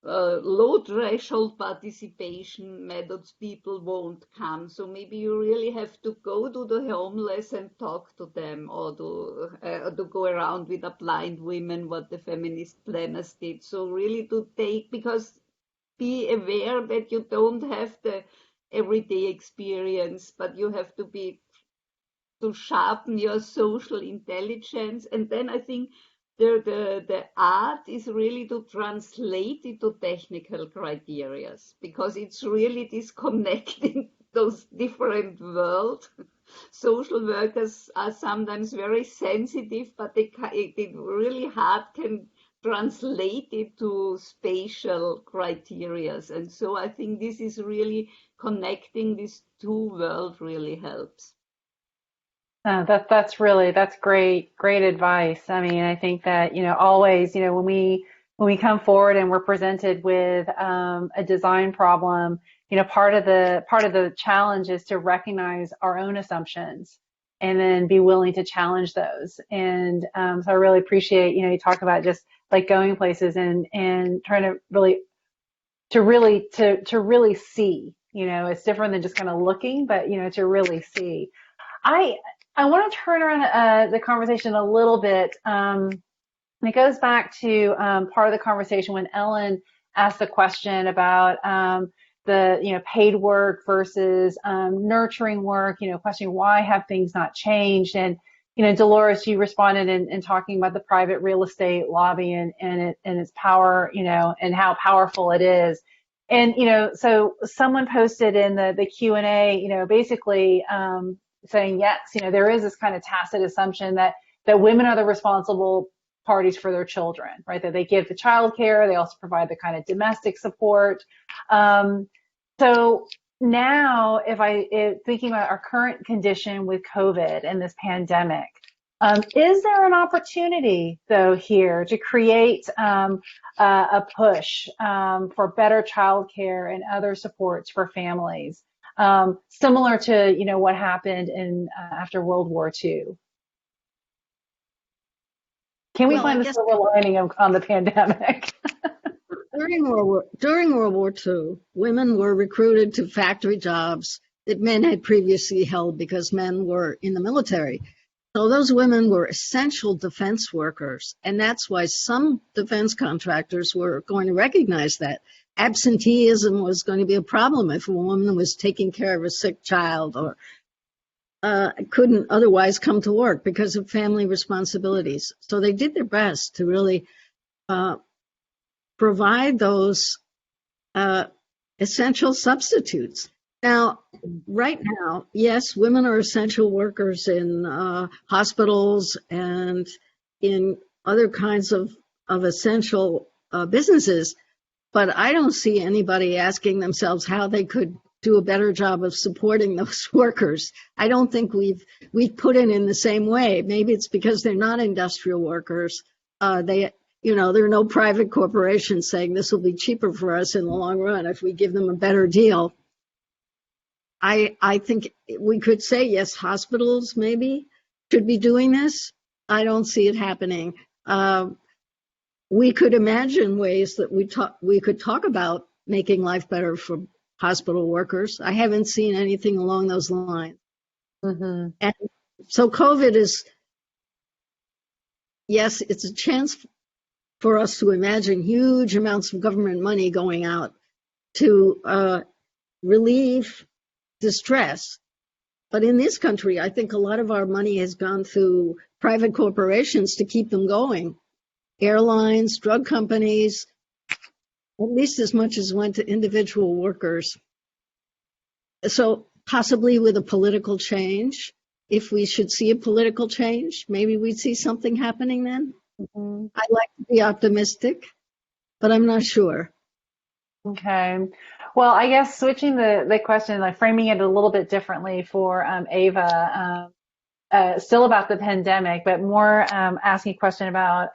low threshold participation methods people won't come. So maybe you really have to go to the homeless and talk to them, or to go around with a blind women, what the feminist planners did. So really to take, because be aware that you don't have the everyday experience, but you have to sharpen your social intelligence. And then I think the art is really to translate it to technical criteria, because it's really disconnecting those different worlds. Social workers are sometimes very sensitive, but they really hard can translate it to spatial criteria. And so I think this is really connecting these two worlds really helps. That's great advice. I mean, I think that, always, when we come forward and we're presented with a design problem, part of the challenge is to recognize our own assumptions and then be willing to challenge those. And so I really appreciate, you talk about just like going places and trying to really see It's different than just kind of looking, but, to really see. I want to turn around the conversation a little bit. And it goes back to part of the conversation when Ellen asked the question about the paid work versus nurturing work. Questioning why have things not changed. And Dolores, you responded in talking about the private real estate lobby and its power, and how powerful it is. And so someone posted in the Q&A, basically saying yes, there is this kind of tacit assumption that women are the responsible parties for their children, right? That they give the child care, they also provide the kind of domestic support. So now, if thinking about our current condition with COVID and this pandemic, is there an opportunity, though, here to create a push for better childcare and other supports for families, similar to what happened after World War II? Can we find the silver lining on the pandemic? During World War II, women were recruited to factory jobs that men had previously held because men were in the military. So those women were essential defense workers, and that's why some defense contractors were going to recognize that absenteeism was going to be a problem if a woman was taking care of a sick child or couldn't otherwise come to work because of family responsibilities. So they did their best to really provide those essential substitutes. Now, right now, yes, women are essential workers in hospitals and in other kinds of essential businesses, but I don't see anybody asking themselves how they could do a better job of supporting those workers. I don't think we've put it in the same way. Maybe it's because they're not industrial workers. There are no private corporations saying this will be cheaper for us in the long run if we give them a better deal. I think we could say, yes, hospitals maybe should be doing this. I don't see it happening. We could imagine ways that we could talk about making life better for hospital workers. I haven't seen anything along those lines. Mm-hmm. And so COVID is, yes, it's a chance for us to imagine huge amounts of government money going out to relieve distress. But in this country, I think a lot of our money has gone through private corporations to keep them going. Airlines, drug companies, at least as much as went to individual workers. So possibly with a political change, if we should see a political change, maybe we'd see something happening then. Mm-hmm. I like to be optimistic, but I'm not sure. Okay. Well, I guess switching the question, like framing it a little bit differently for Eva, still about the pandemic, but more asking a question about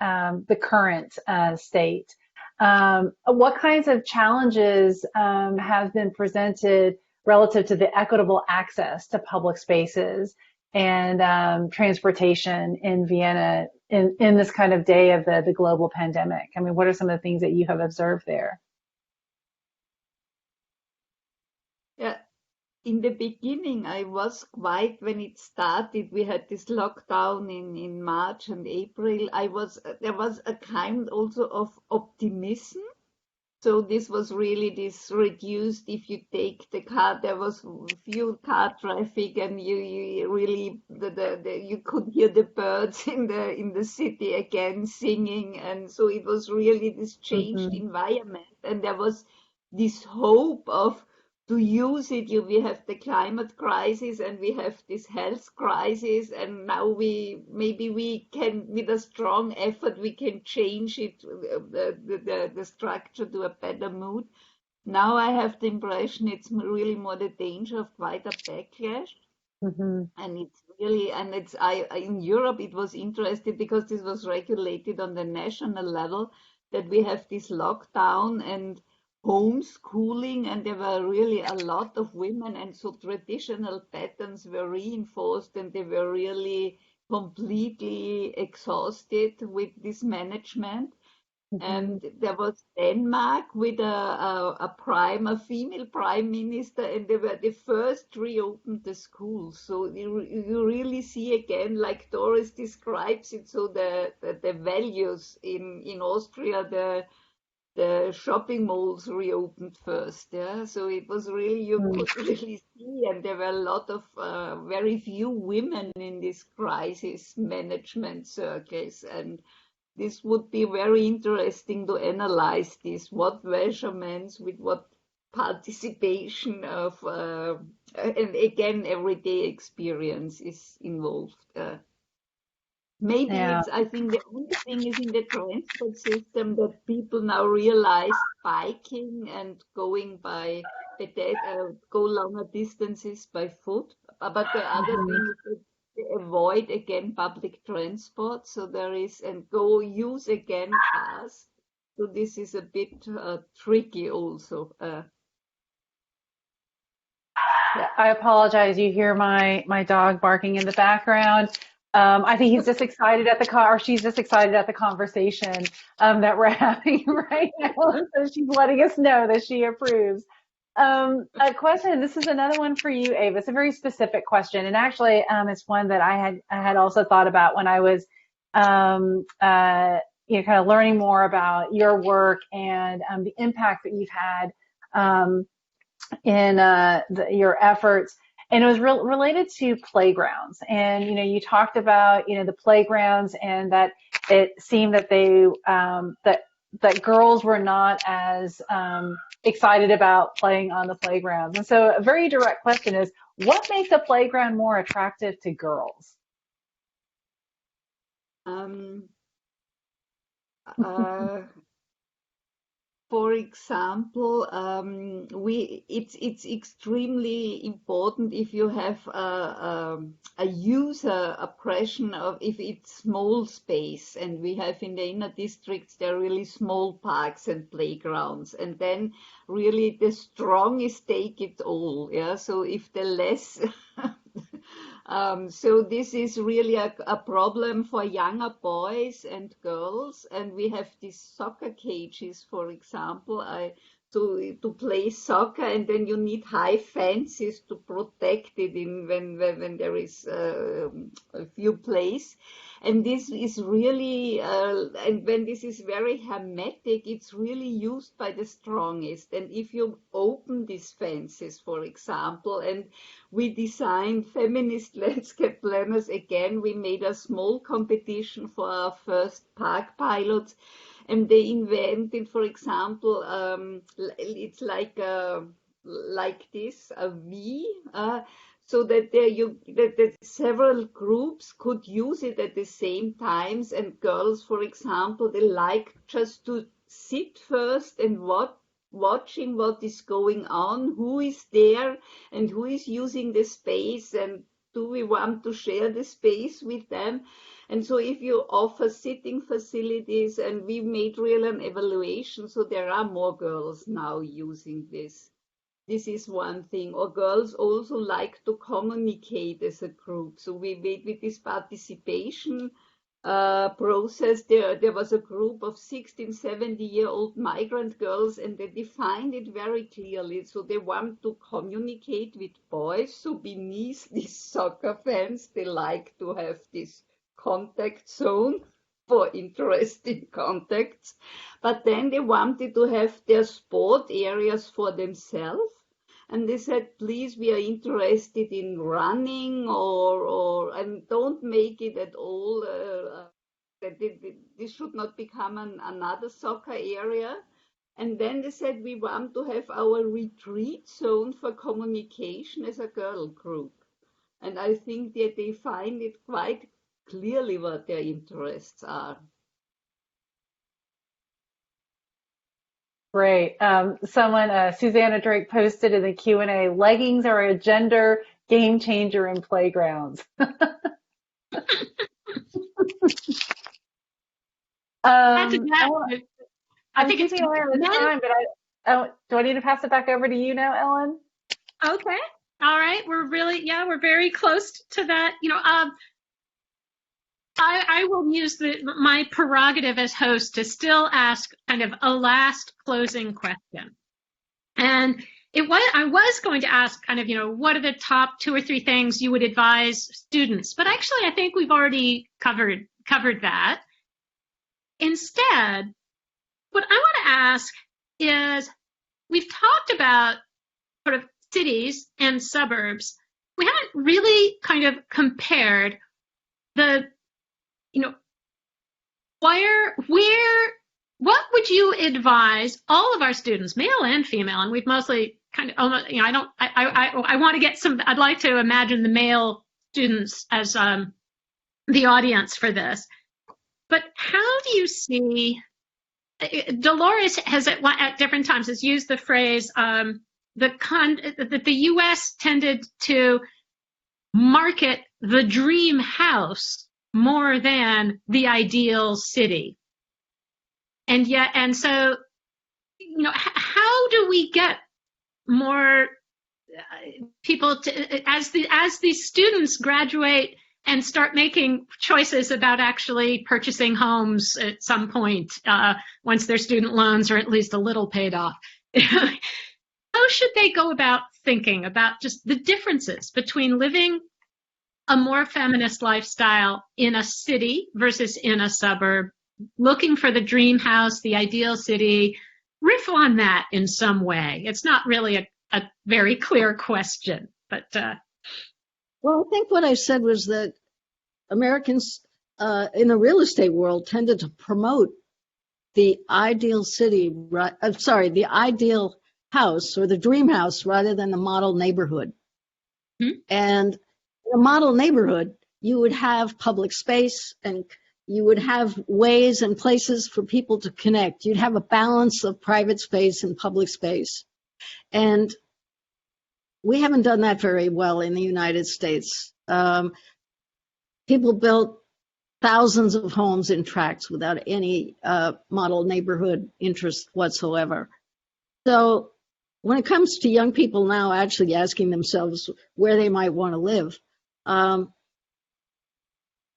the current state. What kinds of challenges have been presented relative to the equitable access to public spaces and transportation in Vienna in this kind of day of the global pandemic? I mean, what are some of the things that you have observed there? Yeah, in the beginning, I was quite, when it started, we had this lockdown in March and April. There was a kind also of optimism. So this was really this reduced, if you take the car, there was few car traffic, and you really, you could hear the birds in the city again singing. And so it was really this changed environment. And there was this hope of, to use it, we have the climate crisis and we have this health crisis, and now maybe we can, with a strong effort, we can change it, the structure to a better mood. Now I have the impression it's really more the danger of quite a backlash. Mm-hmm. And it's really, and in Europe it was interesting because this was regulated on the national level, that we have this lockdown and homeschooling, and there were really a lot of women, and so traditional patterns were reinforced, and they were really completely exhausted with this management. And there was Denmark with a female prime minister, and they were the first to reopen the schools. So you really see again, like Doris describes it, so the values in Austria, the shopping malls reopened first, yeah. So it was really, you could really see, and there were a lot of very few women in this crisis management circles, and this would be very interesting to analyze this, what measurements with what participation of, and again, everyday experience is involved. Maybe Yeah. I think the only thing is in the transport system that people now realize biking and going go longer distances by foot. But the other thing is that they avoid again public transport. So there is, and go use again cars. So this is a bit tricky also. I apologize. You hear my dog barking in the background. I think he's just excited at the car, or she's just excited at the conversation that we're having right now. So she's letting us know that she approves. A question. This is another one for you, Ava. It's a very specific question, and actually, it's one that I had also thought about when I was, kind of learning more about your work and the impact that you've had. In your efforts, and it was related to playgrounds. And you talked about the playgrounds, and that it seemed that they that girls were not as excited about playing on the playgrounds. And so, a very direct question is, what makes a playground more attractive to girls? Uh, For example, it's extremely important if you have a user oppression of, if it's small space, and we have in the inner districts, there are really small parks and playgrounds, and then really the strongest take it all. Yeah, so if the less so this is really a problem for younger boys and girls, and we have these soccer cages, for example, to play soccer, and then you need high fences to protect it when there is a few plays. And this is really, and when this is very hermetic, it's really used by the strongest. And if you open these fences, for example, and we designed feminist landscape planners again, we made a small competition for our first park pilots, and they invented, for example, it's like this, a V, so that that several groups could use it at the same times. And girls, for example, they like just to sit first and watching what is going on, who is there and who is using the space, and do we want to share the space with them. And so if you offer sitting facilities, and we made real an evaluation, so there are more girls now using this. This is one thing. Or girls also like to communicate as a group. So we made with this participation process, there was a group of 16, 70-year-old migrant girls, and they defined it very clearly. So they want to communicate with boys. So beneath this soccer fence, they like to have this contact zone for interesting contacts. But then they wanted to have their sport areas for themselves. And they said, please, we are interested in running, and don't make it at all, that this should not become another soccer area. And then they said, we want to have our retreat zone for communication as a girl group. And I think that they find it quite clearly what their interests are. Great. Someone, Susanna Drake, posted in the Q&A, leggings are a gender game changer in playgrounds. I think it's time, but do I need to pass it back over to you now, Ellen? Okay. All right. We're very close to that. I will use my prerogative as host to still ask kind of a last closing question. And I was going to ask kind of, what are the top 2 or 3 things you would advise students? But actually, I think we've already covered that. Instead, what I want to ask is, we've talked about sort of cities and suburbs. We haven't really kind of compared the, what would you advise all of our students, male and female, and we've mostly kind of, I want to get I'd like to imagine the male students as the audience for this. But how do you see, Dolores has at different times has used the phrase that the U.S. tended to market the dream house more than the ideal city. And so, how do we get more people to, as these students graduate and start making choices about actually purchasing homes at some point, once their student loans are at least a little paid off, how should they go about thinking about just the differences between living a more feminist lifestyle in a city versus in a suburb, looking for the dream house, the ideal city? Riff on that in some way. It's not really a very clear question, but well, I think what I said was that Americans in the real estate world tended to promote the ideal city, the ideal house or the dream house rather than the model neighborhood. And in a model neighborhood, you would have public space and you would have ways and places for people to connect. You'd have a balance of private space and public space. And we haven't done that very well in the United States. People built thousands of homes in tracts without any model neighborhood interest whatsoever. So when it comes to young people now actually asking themselves where they might want to live,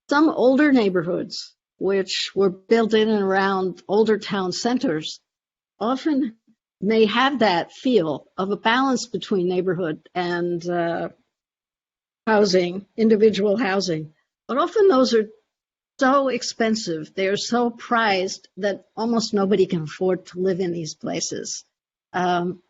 some older neighborhoods, which were built in and around older town centers, often may have that feel of a balance between neighborhood and housing, individual housing. But often those are so expensive, they are so prized that almost nobody can afford to live in these places. And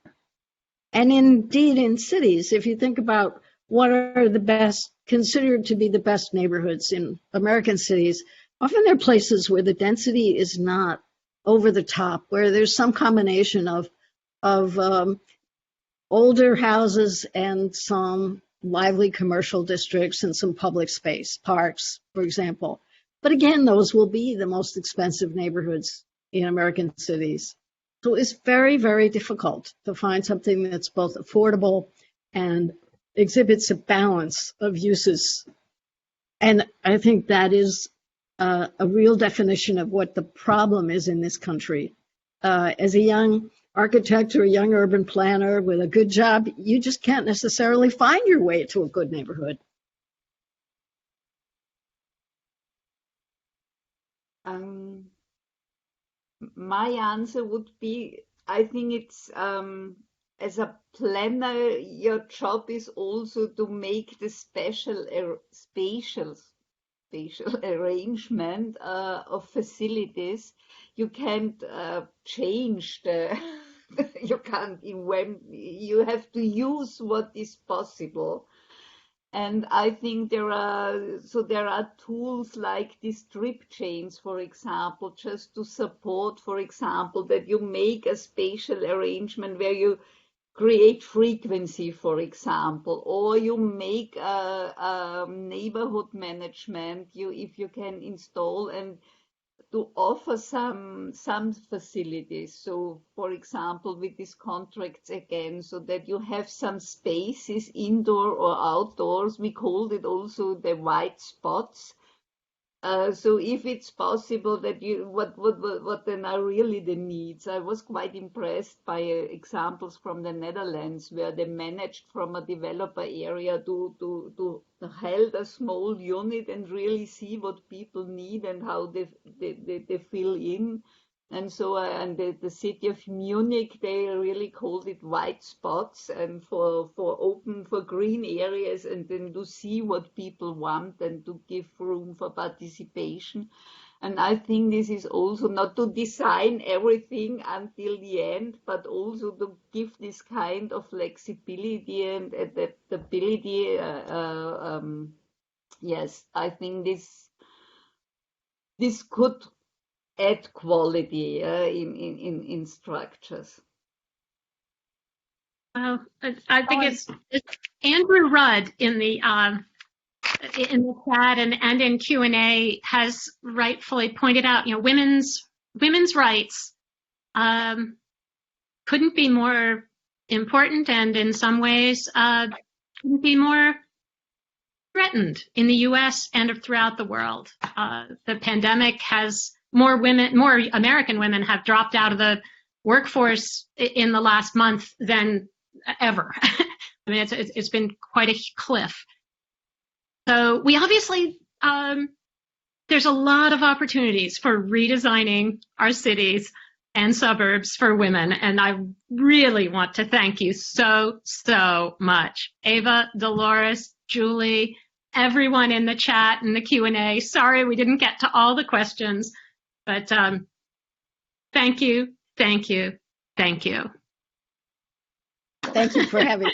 indeed in cities, if you think about what are the best, considered to be the best neighborhoods in American cities, often they're places where the density is not over the top, where there's some combination of older houses and some lively commercial districts and some public space, parks, for example. But again, those will be the most expensive neighborhoods in American cities. So it's very, very difficult to find something that's both affordable and exhibits a balance of uses. And I think that is a real definition of what the problem is in this country. As a young architect or a young urban planner with a good job, you just can't necessarily find your way to a good neighborhood. My answer would be, I think it's, as a planner, your job is also to make the spatial arrangement of facilities. You can't change you can't invent, you have to use what is possible. And I think there are tools like these strip chains, for example, just to support, for example, that you make a spatial arrangement where you create frequency, for example, or you make a neighborhood management. If you can install and to offer some facilities. So, for example, with these contracts again, so that you have some spaces indoor or outdoors. We called it also the white spots, So if it's possible that what then are really the needs? I was quite impressed by examples from the Netherlands where they managed from a developer area to hold a small unit and really see what people need and how they fill in. And so, and the city of Munich, they really called it white spots and for open, for green areas, and then to see what people want and to give room for participation. And I think this is also not to design everything until the end, but also to give this kind of flexibility and adaptability. Yes, I think this could add quality in structures. Well, I think it's Andrew Rudd in the chat and in Q&A has rightfully pointed out, women's rights couldn't be more important, and in some ways couldn't be more threatened in the U.S. and throughout the world. The pandemic has more American women have dropped out of the workforce in the last month than ever. I mean, it's been quite a cliff. So we obviously, there's a lot of opportunities for redesigning our cities and suburbs for women. And I really want to thank you so much. Eva, Dolores, Julie, everyone in the chat and the Q&A. Sorry we didn't get to all the questions, but thank you. Thank you for having me.